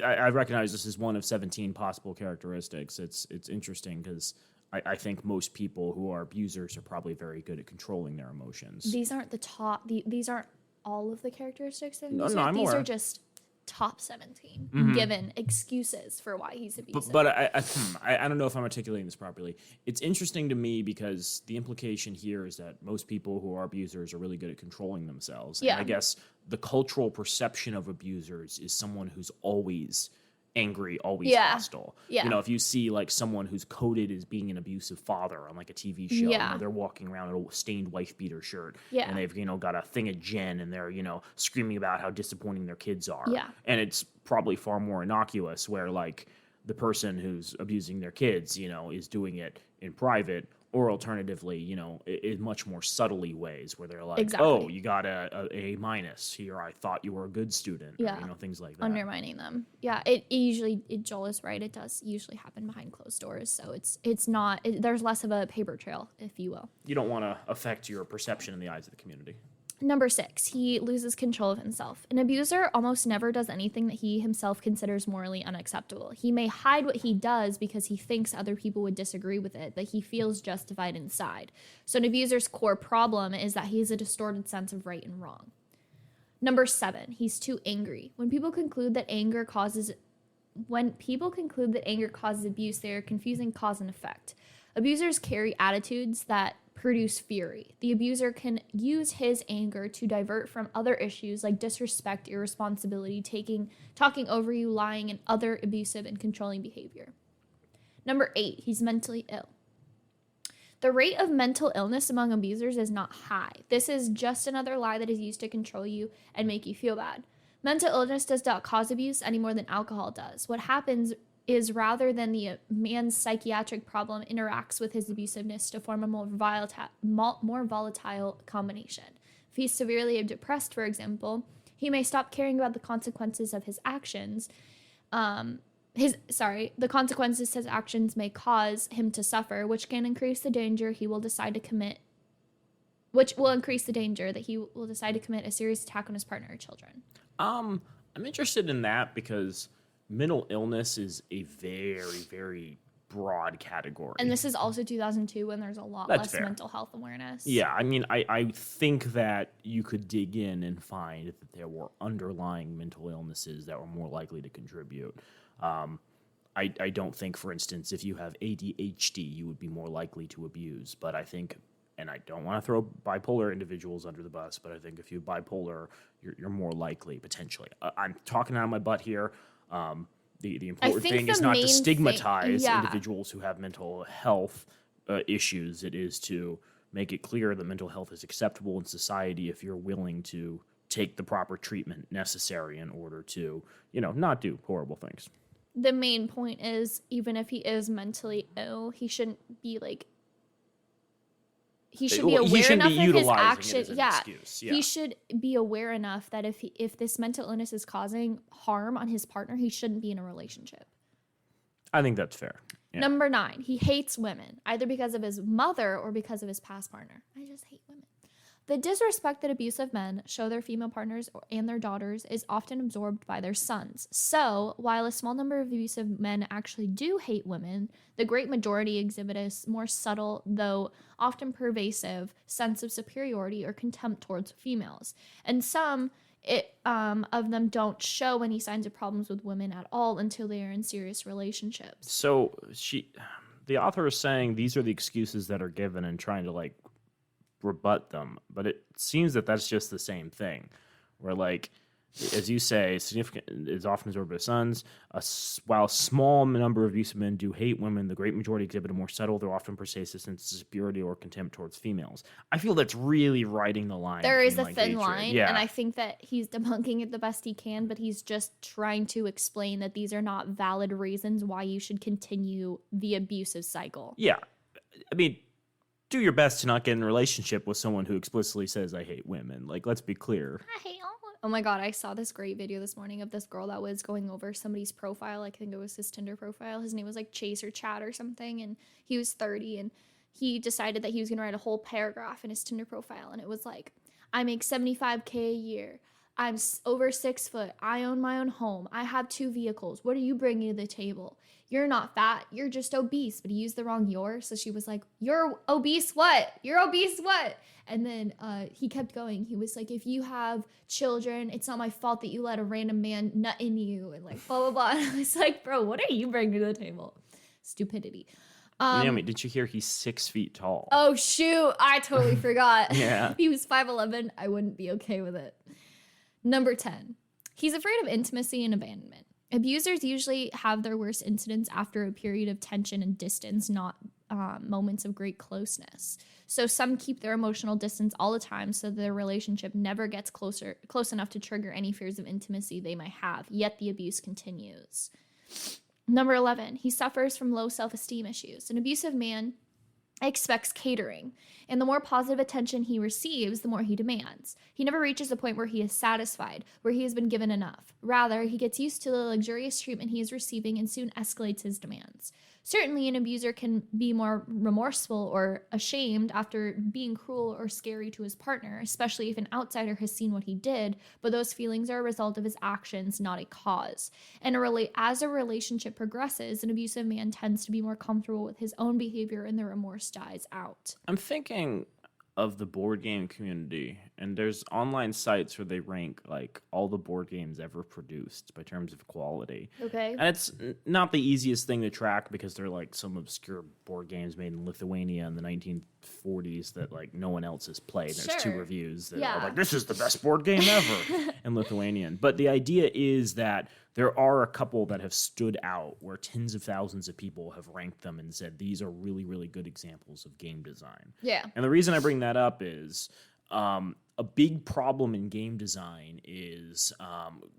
I recognize this is one of 17 possible characteristics. It's interesting because I think most people who are abusers are probably very good at controlling their emotions. These aren't the top, these aren't all of the characteristics of an No, abuser. I'm These aware. are just top 17 given excuses for why he's abusive. But I don't know if I'm articulating this properly. It's interesting to me because the implication here is that most people who are abusers are really good at controlling themselves. Yeah. And I guess the cultural perception of abusers is someone who's always angry, always hostile. Yeah. You know, if you see like someone who's coded as being an abusive father on like a TV show, Yeah. you know, they're walking around in a stained wife beater shirt, Yeah. and they've, you know, got a thing of gin, and they're, you know, screaming about how disappointing their kids are. Yeah. And it's probably far more innocuous where like the person who's abusing their kids, you know, is doing it in private, or alternatively, you know, in much more subtly ways where they're like, Exactly. oh, you got a minus here. I thought you were a good student. Yeah. Or, you know, things like that. Undermining them. Yeah, it usually, Joel is right. It does usually happen behind closed doors. So it's not, there's less of a paper trail, if you will. You don't want to affect your perception in the eyes of the community. Number 6, he loses control of himself. An abuser almost never does anything that he himself considers morally unacceptable. He may hide what he does because he thinks other people would disagree with it, but he feels justified inside. So an abuser's core problem is that he has a distorted sense of right and wrong. Number 7, he's too angry. When people conclude that anger causes abuse, they are confusing cause and effect. Abusers carry attitudes that produce fury. The abuser can use his anger to divert from other issues like disrespect, irresponsibility, talking over you, lying, and other abusive and controlling behavior. Number 8, he's mentally ill. The rate of mental illness among abusers is not high. This is just another lie that is used to control you and make you feel bad. Mental illness does not cause abuse any more than alcohol does. What happens is rather than the man's psychiatric problem interacts with his abusiveness to form a more volatile combination. If he's severely depressed, for example, he may stop caring about the consequences of his actions. The consequences his actions may cause him to suffer, which can increase the danger he will decide to commit, which will increase the danger that he will decide to commit a serious attack on his partner or children. I'm interested in that because mental illness is a very, very broad category. And this is also 2002 when there's a lot That's less fair. mental health awareness. Yeah, I mean, I think that you could dig in and find that there were underlying mental illnesses that were more likely to contribute. I don't think, for instance, if you have ADHD, you would be more likely to abuse. But I think, and I don't want to throw bipolar individuals under the bus, but I think if you're bipolar, you're more likely, potentially. I'm talking out of my butt here. The important thing is not to stigmatize individuals who have mental health issues. It is to make it clear that mental health is acceptable in society if you're willing to take the proper treatment necessary in order to, you know, not do horrible things. The main point is, even if he is mentally ill, he shouldn't be like, he should be aware enough of his actions. Yeah, he should be aware enough that if this mental illness is causing harm on his partner, he shouldn't be in a relationship. I think that's fair. Yeah. Number 9, he hates women, either because of his mother or because of his past partner. I just hate women. The disrespect that abusive men show their female partners and their daughters is often absorbed by their sons. So, while a small number of abusive men actually do hate women, the great majority exhibit a more subtle, though often pervasive, sense of superiority or contempt towards females. And some of them don't show any signs of problems with women at all until they are in serious relationships. So the author is saying these are the excuses that are given and trying to like rebut them, but it seems that that's just the same thing, where like as you say, significant is often absorbed by sons. While a small number of abusive men do hate women, the great majority exhibit a more subtle, though often pervasive sense of superiority or contempt towards females. I feel that's really riding the line. There is a between, thin hatred. line, Yeah. and I think that he's debunking it the best he can, but he's just trying to explain that these are not valid reasons why you should continue the abusive cycle. Yeah. I mean, do your best to not get in a relationship with someone who explicitly says, I hate women. Like, let's be clear. I hate all. Oh my god, I saw this great video this morning of this girl that was going over somebody's profile. I think it was his Tinder profile. His name was like Chase or Chad or something, and he was 30, and he decided that he was going to write a whole paragraph in his Tinder profile, and it was like, I make $75K a year. I'm over 6 foot. I own my own home. I have 2 vehicles. What are you bringing to the table? You're not fat. You're just obese. But he used the wrong "you're." So she was like, you're obese what? You're obese what? And then he kept going. He was like, if you have children, it's not my fault that you let a random man nut in you. And like, blah, blah, blah. And I was like, bro, what are you bringing to the table? Stupidity. Naomi, did you hear he's 6 feet tall? Oh, shoot. I totally forgot. Yeah. If he was 5'11", I wouldn't be okay with it. Number 10, he's afraid of intimacy and abandonment. Abusers usually have their worst incidents after a period of tension and distance, not moments of great closeness. So some keep their emotional distance all the time so their relationship never gets close enough to trigger any fears of intimacy they might have, yet the abuse continues. Number 11, he suffers from low self-esteem issues. An abusive man expects catering, and the more positive attention he receives, the more he demands. He never reaches a point where he is satisfied, where he has been given enough. Rather, he gets used to the luxurious treatment he is receiving and soon escalates his demands. Certainly, an abuser can be more remorseful or ashamed after being cruel or scary to his partner, especially if an outsider has seen what he did, but those feelings are a result of his actions, not a cause. And as a relationship progresses, an abusive man tends to be more comfortable with his own behavior and the remorse dies out. I'm thinking of the board game community, and there's online sites where they rank like all the board games ever produced by terms of quality. Okay. And it's not the easiest thing to track because they're like some obscure board games made in Lithuania in the 1940s that like no one else has played. There's 2 reviews that are like, this is the best board game ever in Lithuanian. But the idea is that there are a couple that have stood out where tens of thousands of people have ranked them and said these are really, really good examples of game design. Yeah. And the reason I bring that up is a big problem in game design is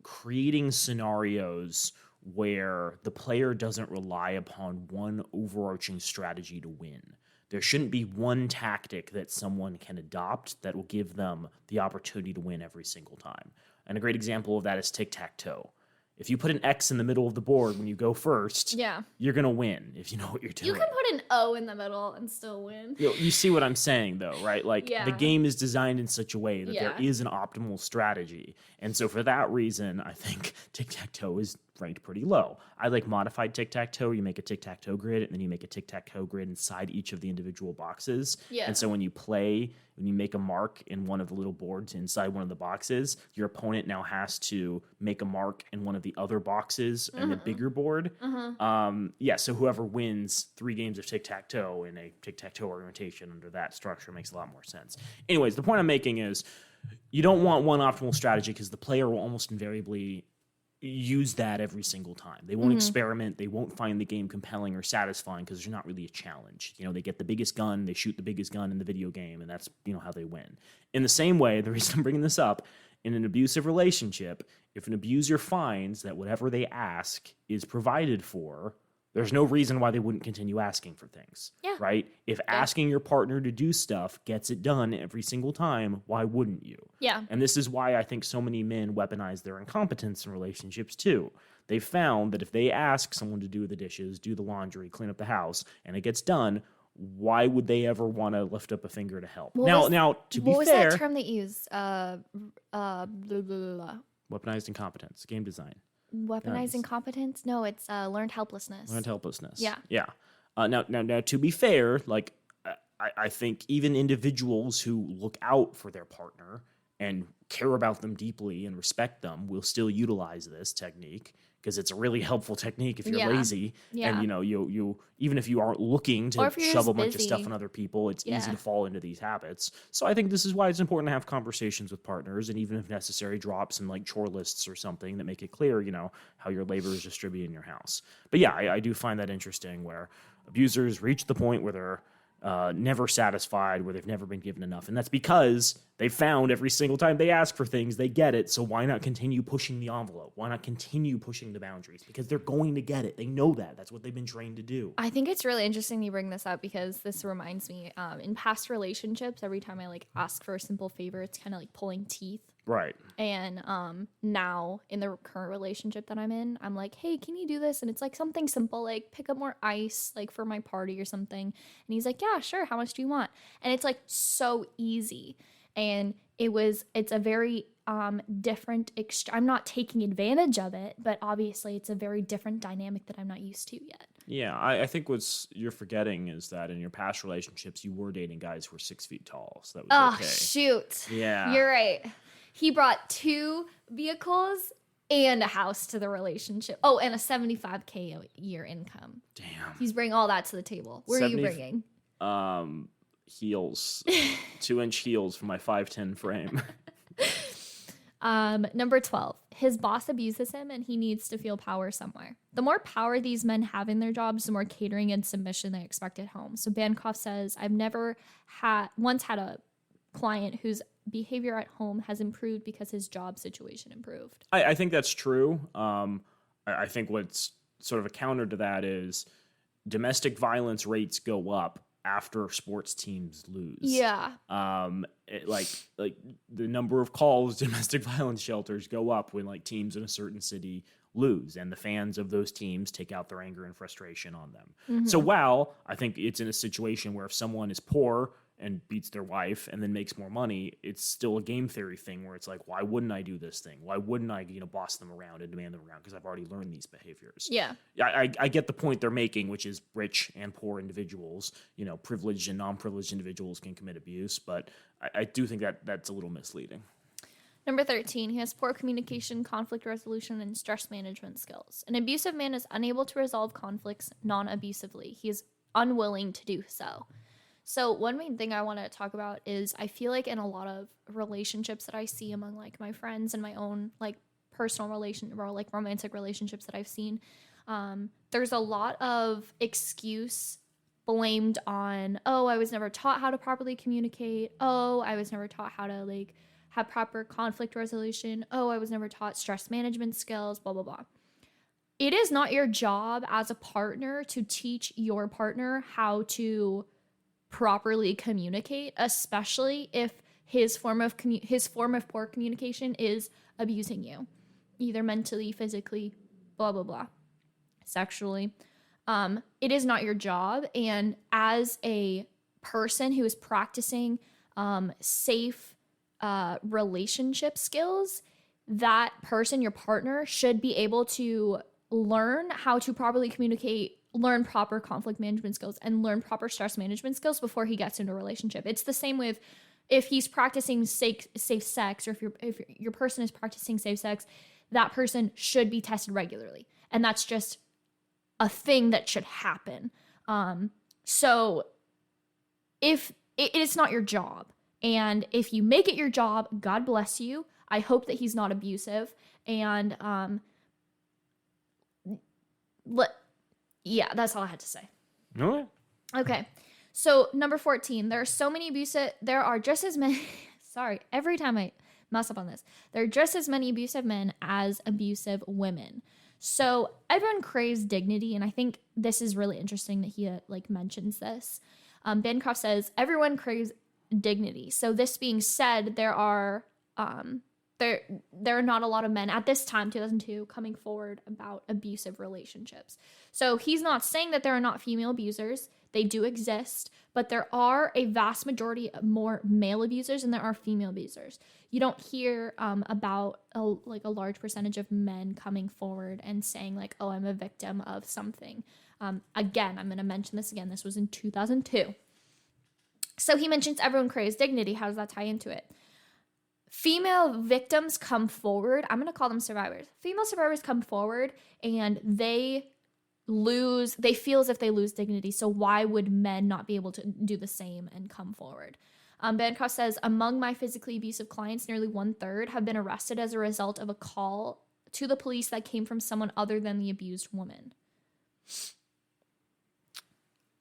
creating scenarios where the player doesn't rely upon one overarching strategy to win. There shouldn't be one tactic that someone can adopt that will give them the opportunity to win every single time. And a great example of that is tic-tac-toe. If you put an X in the middle of the board when you go first, you're going to win if you know what you're doing. You can put an O in the middle and still win. You see what I'm saying, though, right? Like, the game is designed in such a way that there is an optimal strategy. And so for that reason, I think tic-tac-toe is ranked pretty low. I like modified tic-tac-toe. You make a tic-tac-toe grid, and then you make a tic-tac-toe grid inside each of the individual boxes. Yeah. And so when you play, when you make a mark in one of the little boards inside one of the boxes, your opponent now has to make a mark in one of the other boxes in the bigger board. So whoever wins 3 games of tic-tac-toe in a tic-tac-toe orientation under that structure makes a lot more sense. Anyways, the point I'm making is you don't want one optimal strategy because the player will almost invariably use that every single time. They won't experiment. They won't find the game compelling or satisfying because there's not really a challenge. You know, they get the biggest gun, they shoot the biggest gun in the video game, and that's, how they win. In the same way, the reason I'm bringing this up, in an abusive relationship, if an abuser finds that whatever they ask is provided for, there's no reason why they wouldn't continue asking for things, right? If asking your partner to do stuff gets it done every single time, why wouldn't you? Yeah. And this is why I think so many men weaponize their incompetence in relationships too. They've found that if they ask someone to do the dishes, do the laundry, clean up the house, and it gets done, why would they ever want to lift up a finger to help? Now, to be fair... What was that term they used? Blah, blah, blah. Weaponized incompetence, game design. Weaponized incompetence? No, it's learned helplessness. Learned helplessness. Yeah. Yeah. Now, to be fair, like I think even individuals who look out for their partner and care about them deeply and respect them will still utilize this technique, because it's a really helpful technique if you're Yeah. lazy. And, Yeah. you know, you even if you aren't looking Or to if you're shove just a bunch of stuff busy. on other people, it's easy Yeah. to fall into these habits. So I think this is why it's important to have conversations with partners, and even if necessary, drop some like chore lists or something that make it clear, you know, how your labor is distributed in your house. But yeah, I do find that interesting, where abusers reach the point where they're never satisfied, where they've never been given enough. And that's because they found every single time they ask for things, they get it. So why not continue pushing the envelope? Why not continue pushing the boundaries? Because they're going to get it. They know that. That's what they've been trained to do. I think it's really interesting you bring this up, because this reminds me, in past relationships, every time I like ask for a simple favor, it's kind of like pulling teeth. Right. And now in the current relationship that I'm in, I'm like, hey, can you do this? And it's like something simple, like pick up more ice, like for my party or something. And he's like, yeah, sure. How much do you want? And it's like so easy. And it's a very different, I'm not taking advantage of it, but obviously it's a very different dynamic that I'm not used to yet. Yeah, I think what's you're forgetting is that in your past relationships, you were dating guys who were 6 feet tall. So that was Oh, okay. shoot. Yeah. You're right. He brought 2 vehicles and a house to the relationship. Oh, and a $75K a year income. Damn. He's bringing all that to the table. What are you bringing? Heels. 2-inch heels for my 5'10" frame. Number 12. His boss abuses him and he needs to feel power somewhere. The more power these men have in their jobs, the more catering and submission they expect at home. So Bancroft says, I've never once had a client whose behavior at home has improved because his job situation improved. I think that's true. I think what's sort of a counter to that is domestic violence rates go up after sports teams lose. Yeah. Like the number of calls domestic violence shelters go up when like teams in a certain city lose, and the fans of those teams take out their anger and frustration on them. Mm-hmm. So while I think it's in a situation where if someone is poor and beats their wife and then makes more money, it's still a game theory thing where it's like, why wouldn't I do this thing? Why wouldn't I, boss them around and demand them around? Because I've already learned these behaviors. Yeah. I get the point they're making, which is rich and poor individuals, privileged and non-privileged individuals can commit abuse, but I do think that that's a little misleading. Number 13, he has poor communication, conflict resolution, and stress management skills. An abusive man is unable to resolve conflicts non-abusively. He is unwilling to do so. So one main thing I want to talk about is I feel like in a lot of relationships that I see among like my friends and my own like personal or like romantic relationships that I've seen, there's a lot of excuse blamed on, oh, I was never taught how to properly communicate. Oh, I was never taught how to like have proper conflict resolution. Oh, I was never taught stress management skills, blah, blah, blah. It is not your job as a partner to teach your partner how to properly communicate, especially if his form of poor communication is abusing you, either mentally, physically, blah blah blah, sexually. It is not your job, and as a person who is practicing safe relationship skills, that person, your partner, should be able to learn how to properly communicate, learn proper conflict management skills, and learn proper stress management skills before he gets into a relationship. It's the same with if he's practicing safe sex, or if your person is practicing safe sex, that person should be tested regularly. And that's just a thing that should happen. So if it's not your job, and if you make it your job, God bless you. I hope that he's not abusive. And yeah, that's all I had to say. Okay. So number 14, there are just as many, sorry, every time I mess up on this, there are just as many abusive men as abusive women. So everyone craves dignity, and I think this is really interesting that he mentions this. Bancroft says everyone craves dignity. So this being said, there are not a lot of men at this time, 2002, coming forward about abusive relationships. So he's not saying that there are not female abusers. They do exist, but there are a vast majority of more male abusers than there are female abusers. You don't hear about a large percentage of men coming forward and saying like, oh, I'm a victim of something. Again, I'm going to mention this again. This was in 2002. So he mentions everyone craves dignity. How does that tie into it? female victims come forward. I'm going to call them survivors. Female survivors come forward and they feel as if they lose dignity. So why would men not be able to do the same and come forward? Bancroft says, among my physically abusive clients, nearly 1/3 have been arrested as a result of a call to the police that came from someone other than the abused woman.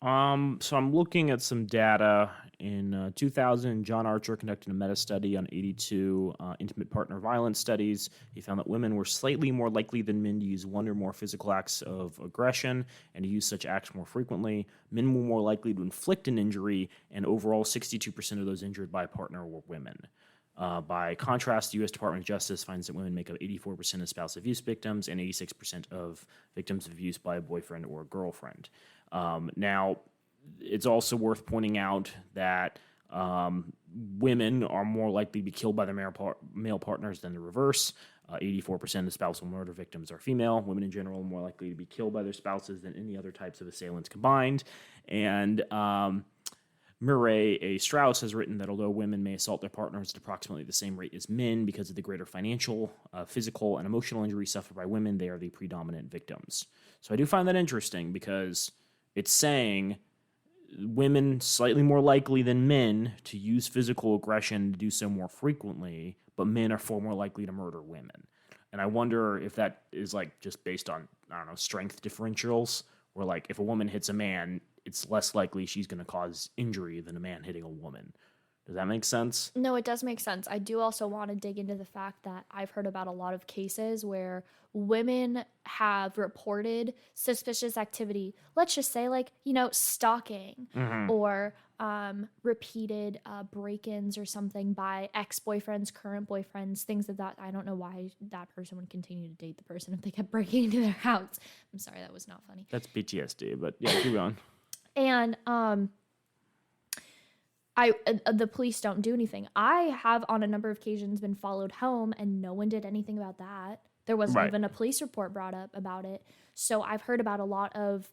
So I'm looking at some data. In 2000, John Archer conducted a meta-study on 82 intimate partner violence studies. He found that women were slightly more likely than men to use one or more physical acts of aggression and to use such acts more frequently. Men were more likely to inflict an injury, and overall 62% of those injured by a partner were women. By contrast, the U.S. Department of Justice finds that women make up 84% of spouse abuse victims and 86% of victims of abuse by a boyfriend or a girlfriend. Now, it's also worth pointing out that women are more likely to be killed by their male partners than the reverse. 84% of spousal murder victims are female. Women in general are more likely to be killed by their spouses than any other types of assailants combined. And Murray A. Strauss has written that although women may assault their partners at approximately the same rate as men because of the greater financial, physical, and emotional injuries suffered by women, they are the predominant victims. So I do find that interesting because it's saying women slightly more likely than men to use physical aggression, to do so more frequently, but men are far more likely to murder women. And I wonder if that is like just based on, I don't know, strength differentials, where like if a woman hits a man, it's less likely she's going to cause injury than a man hitting a woman. Does that make sense? No, it does make sense. I do also want to dig into the fact that I've heard about a lot of cases where women have reported suspicious activity. Let's just say, like, stalking or repeated break-ins or something by ex-boyfriends, current boyfriends, things of that. I don't know why that person would continue to date the person if they kept breaking into their house. I'm sorry, that was not funny. That's PTSD, but yeah, keep going. And the police don't do anything. I have on a number of occasions been followed home and no one did anything about that. There wasn't even a police report brought up about it. So I've heard about a lot of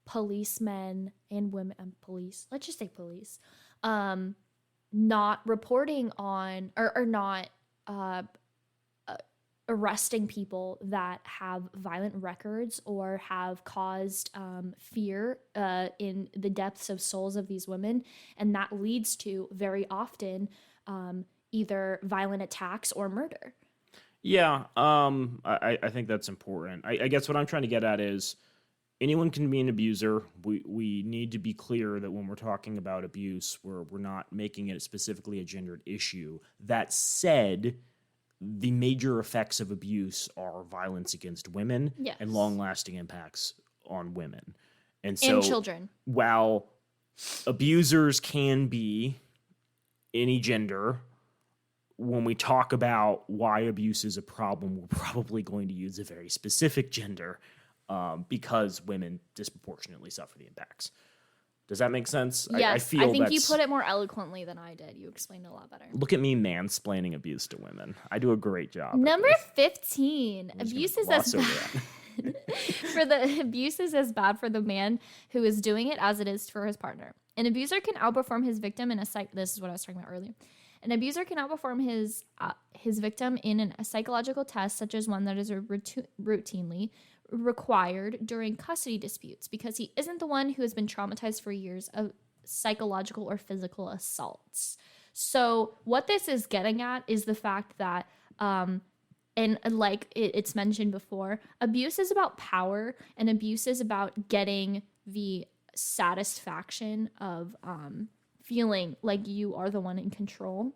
policemen and women, police, let's just say police, not reporting on or not arresting people that have violent records or have caused fear in the depths of souls of these women. And that leads to very often either violent attacks or murder. Yeah, I think that's important. I guess what I'm trying to get at is anyone can be an abuser. We need to be clear that when we're talking about abuse, we're not making it specifically a gendered issue. That said, the major effects of abuse are violence against women and long-lasting impacts on women. And children. While abusers can be any gender, when we talk about why abuse is a problem, we're probably going to use a very specific gender because women disproportionately suffer the impacts. Does that make sense? Yes, I think you put it more eloquently than I did. You explained it a lot better. Look at me mansplaining abuse to women. I do a great job. Number 15. Abuse is as bad. Abuse is as bad for the man who is doing it as it is for his partner. An abuser can outperform his victim in this is what I was talking about earlier. An abuser can outperform his victim in a psychological test, such as one that is routinely required during custody disputes, because he isn't the one who has been traumatized for years of psychological or physical assaults. So what this is getting at is the fact that, and like it's mentioned before, abuse is about power, and abuse is about getting the satisfaction of feeling like you are the one in control.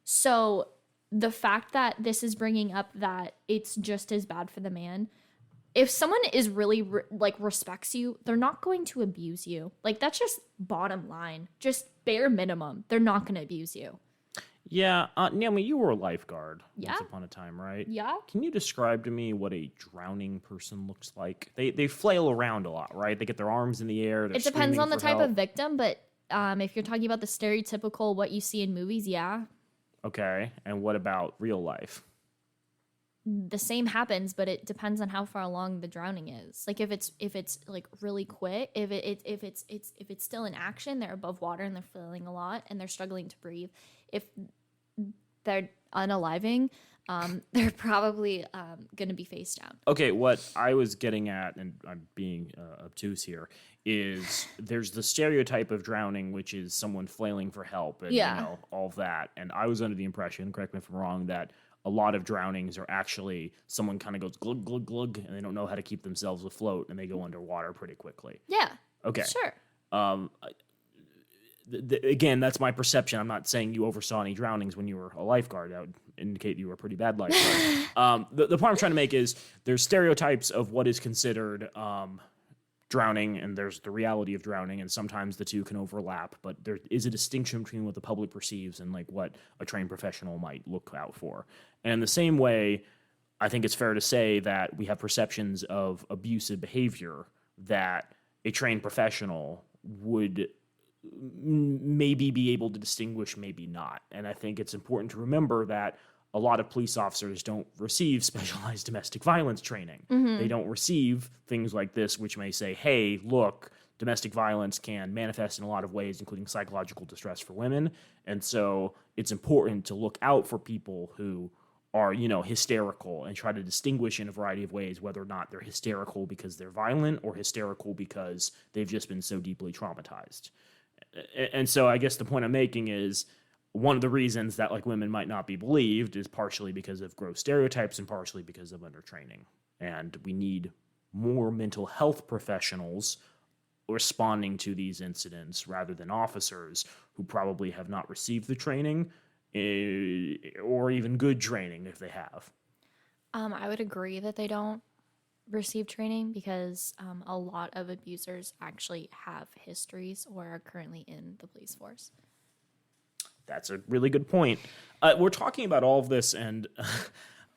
So the fact that this is bringing up that it's just as bad for the man, if someone is really respects you, they're not going to abuse you. Like, that's just bottom line, just bare minimum. They're not going to abuse you. Yeah, Naomi, you were a lifeguard once upon a time, right? Yeah. Can you describe to me what a drowning person looks like? They flail around a lot, right? They get their arms in the air. It depends on the type of victim, but if you're talking about the stereotypical what you see in movies, yeah. Okay, and what about real life? The same happens, but it depends on how far along the drowning is. Like if it's like really quick, if it's still in action, they're above water and they're flailing a lot and they're struggling to breathe. If they're unaliving, they're probably going to be face down. Okay, what I was getting at, and I'm being obtuse here, is there's the stereotype of drowning, which is someone flailing for help and, all of that. And I was under the impression, correct me if I'm wrong, that a lot of drownings are actually someone kind of goes glug, glug, glug, and they don't know how to keep themselves afloat, and they go underwater pretty quickly. Yeah. Okay. Sure. Again, that's my perception. I'm not saying you oversaw any drownings when you were a lifeguard. That would indicate you were a pretty bad lifeguard. The point I'm trying to make is there's stereotypes of what is considered drowning, and there's the reality of drowning, and sometimes the two can overlap, but there is a distinction between what the public perceives and like what a trained professional might look out for. And in the same way, I think it's fair to say that we have perceptions of abusive behavior that a trained professional would maybe be able to distinguish, maybe not. And I think it's important to remember that a lot of police officers don't receive specialized domestic violence training. They don't receive things like this, which may say, hey, look, domestic violence can manifest in a lot of ways, including psychological distress for women. And so it's important to look out for people who are, hysterical and try to distinguish in a variety of ways whether or not they're hysterical because they're violent or hysterical because they've just been so deeply traumatized. And so I guess the point I'm making is one of the reasons that like women might not be believed is partially because of gross stereotypes and partially because of undertraining. And we need more mental health professionals responding to these incidents rather than officers who probably have not received the training or even good training if they have. I would agree that they don't receive training because a lot of abusers actually have histories or are currently in the police force. That's a really good point. We're talking about all of this, and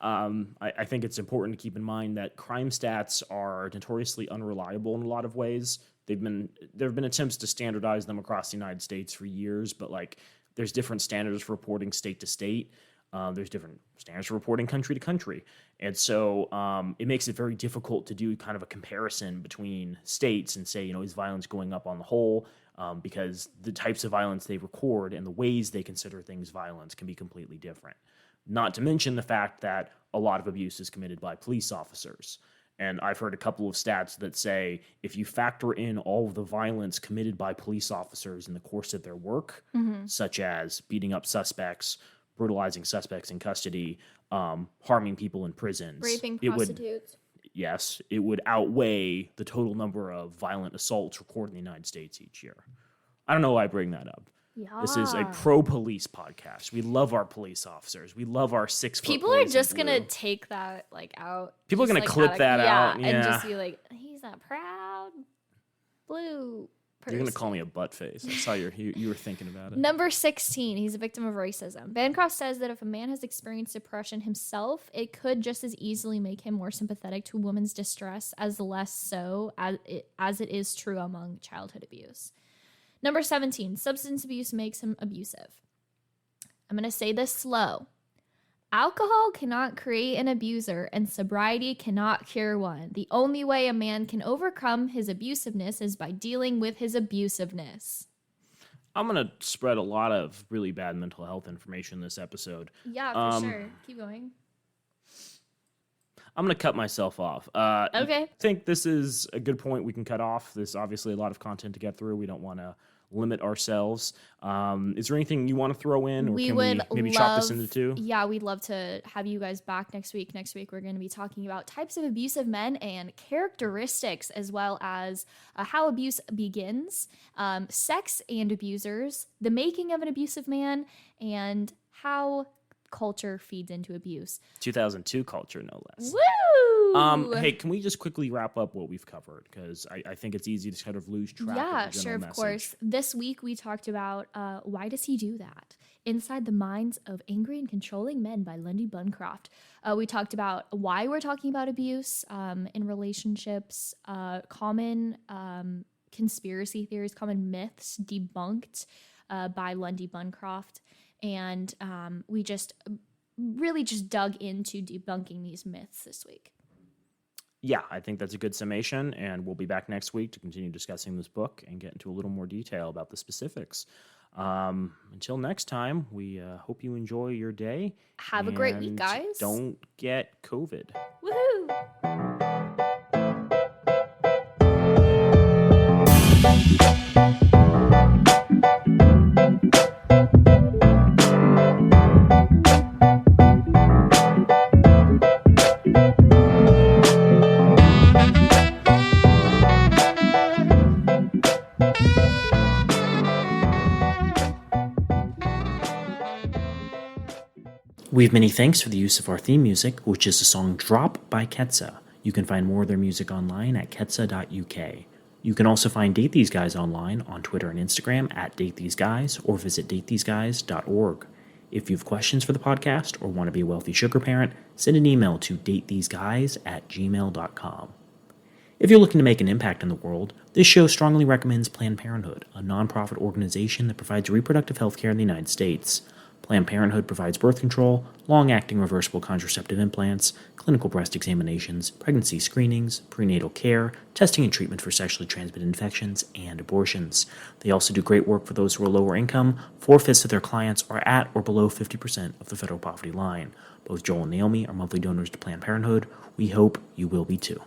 I think it's important to keep in mind that crime stats are notoriously unreliable in a lot of ways. There have been attempts to standardize them across the United States for years, but like there's different standards for reporting state to state. There's different standards for reporting country to country. And so it makes it very difficult to do kind of a comparison between states and say, is violence going up on the whole? Because the types of violence they record and the ways they consider things violence can be completely different. Not to mention the fact that a lot of abuse is committed by police officers. And I've heard a couple of stats that say if you factor in all of the violence committed by police officers in the course of their work, such as beating up suspects, brutalizing suspects in custody, harming people in prisons, raping prostitutes. It would outweigh the total number of violent assaults recorded in the United States each year. I don't know why I bring that up. Yeah. This is a pro-police podcast. We love our police officers. We love our 6 foot. People are just gonna take that out. People are gonna clip that out, and just be like, "He's a proud blue person." You're gonna call me a butt face. I saw you were thinking about it. Number 16. He's a victim of racism. Bancroft says that if a man has experienced depression himself, it could just as easily make him more sympathetic to a woman's distress as less so as it is true among childhood abuse. Number 17, substance abuse makes him abusive. I'm going to say this slow. Alcohol cannot create an abuser, and sobriety cannot cure one. The only way a man can overcome his abusiveness is by dealing with his abusiveness. I'm going to spread a lot of really bad mental health information this episode. Yeah, for sure. Keep going. I'm going to cut myself off. Okay. I think this is a good point we can cut off. There's obviously a lot of content to get through. We don't want to limit ourselves. Is there anything you want to throw in, or can we maybe chop this into two? Yeah, we'd love to have you guys back next week. Next week, we're going to be talking about types of abusive men and characteristics, as well as how abuse begins, sex and abusers, the making of an abusive man, and how culture feeds into abuse. 2002 culture, no less. Woo! Hey, can we just quickly wrap up what we've covered? Because I think it's easy to kind of lose track of the general message. Of course. This week we talked about Why Does He Do That? Inside the Minds of Angry and Controlling Men by Lundy Bancroft. We talked about why we're talking about abuse in relationships, common conspiracy theories, common myths debunked by Lundy Bancroft. And we just really just dug into debunking these myths this week. Yeah, I think that's a good summation, and we'll be back next week to continue discussing this book and get into a little more detail about the specifics. Until next time, we hope you enjoy your day. Have a great week, and guys. Don't get COVID. Woohoo! We have many thanks for the use of our theme music, which is the song Drop by Ketsa. You can find more of their music online at ketsa.uk. You can also find Date These Guys online on Twitter and Instagram at DateTheseGuys or visit datetheseguys.org. If you have questions for the podcast or want to be a wealthy sugar parent, send an email to datetheseguys@gmail.com. If you're looking to make an impact in the world, this show strongly recommends Planned Parenthood, a nonprofit organization that provides reproductive health care in the United States. Planned Parenthood provides birth control, long-acting reversible contraceptive implants, clinical breast examinations, pregnancy screenings, prenatal care, testing and treatment for sexually transmitted infections, and abortions. They also do great work for those who are lower income. 4/5 of their clients are at or below 50% of the federal poverty line. Both Joel and Naomi are monthly donors to Planned Parenthood. We hope you will be too.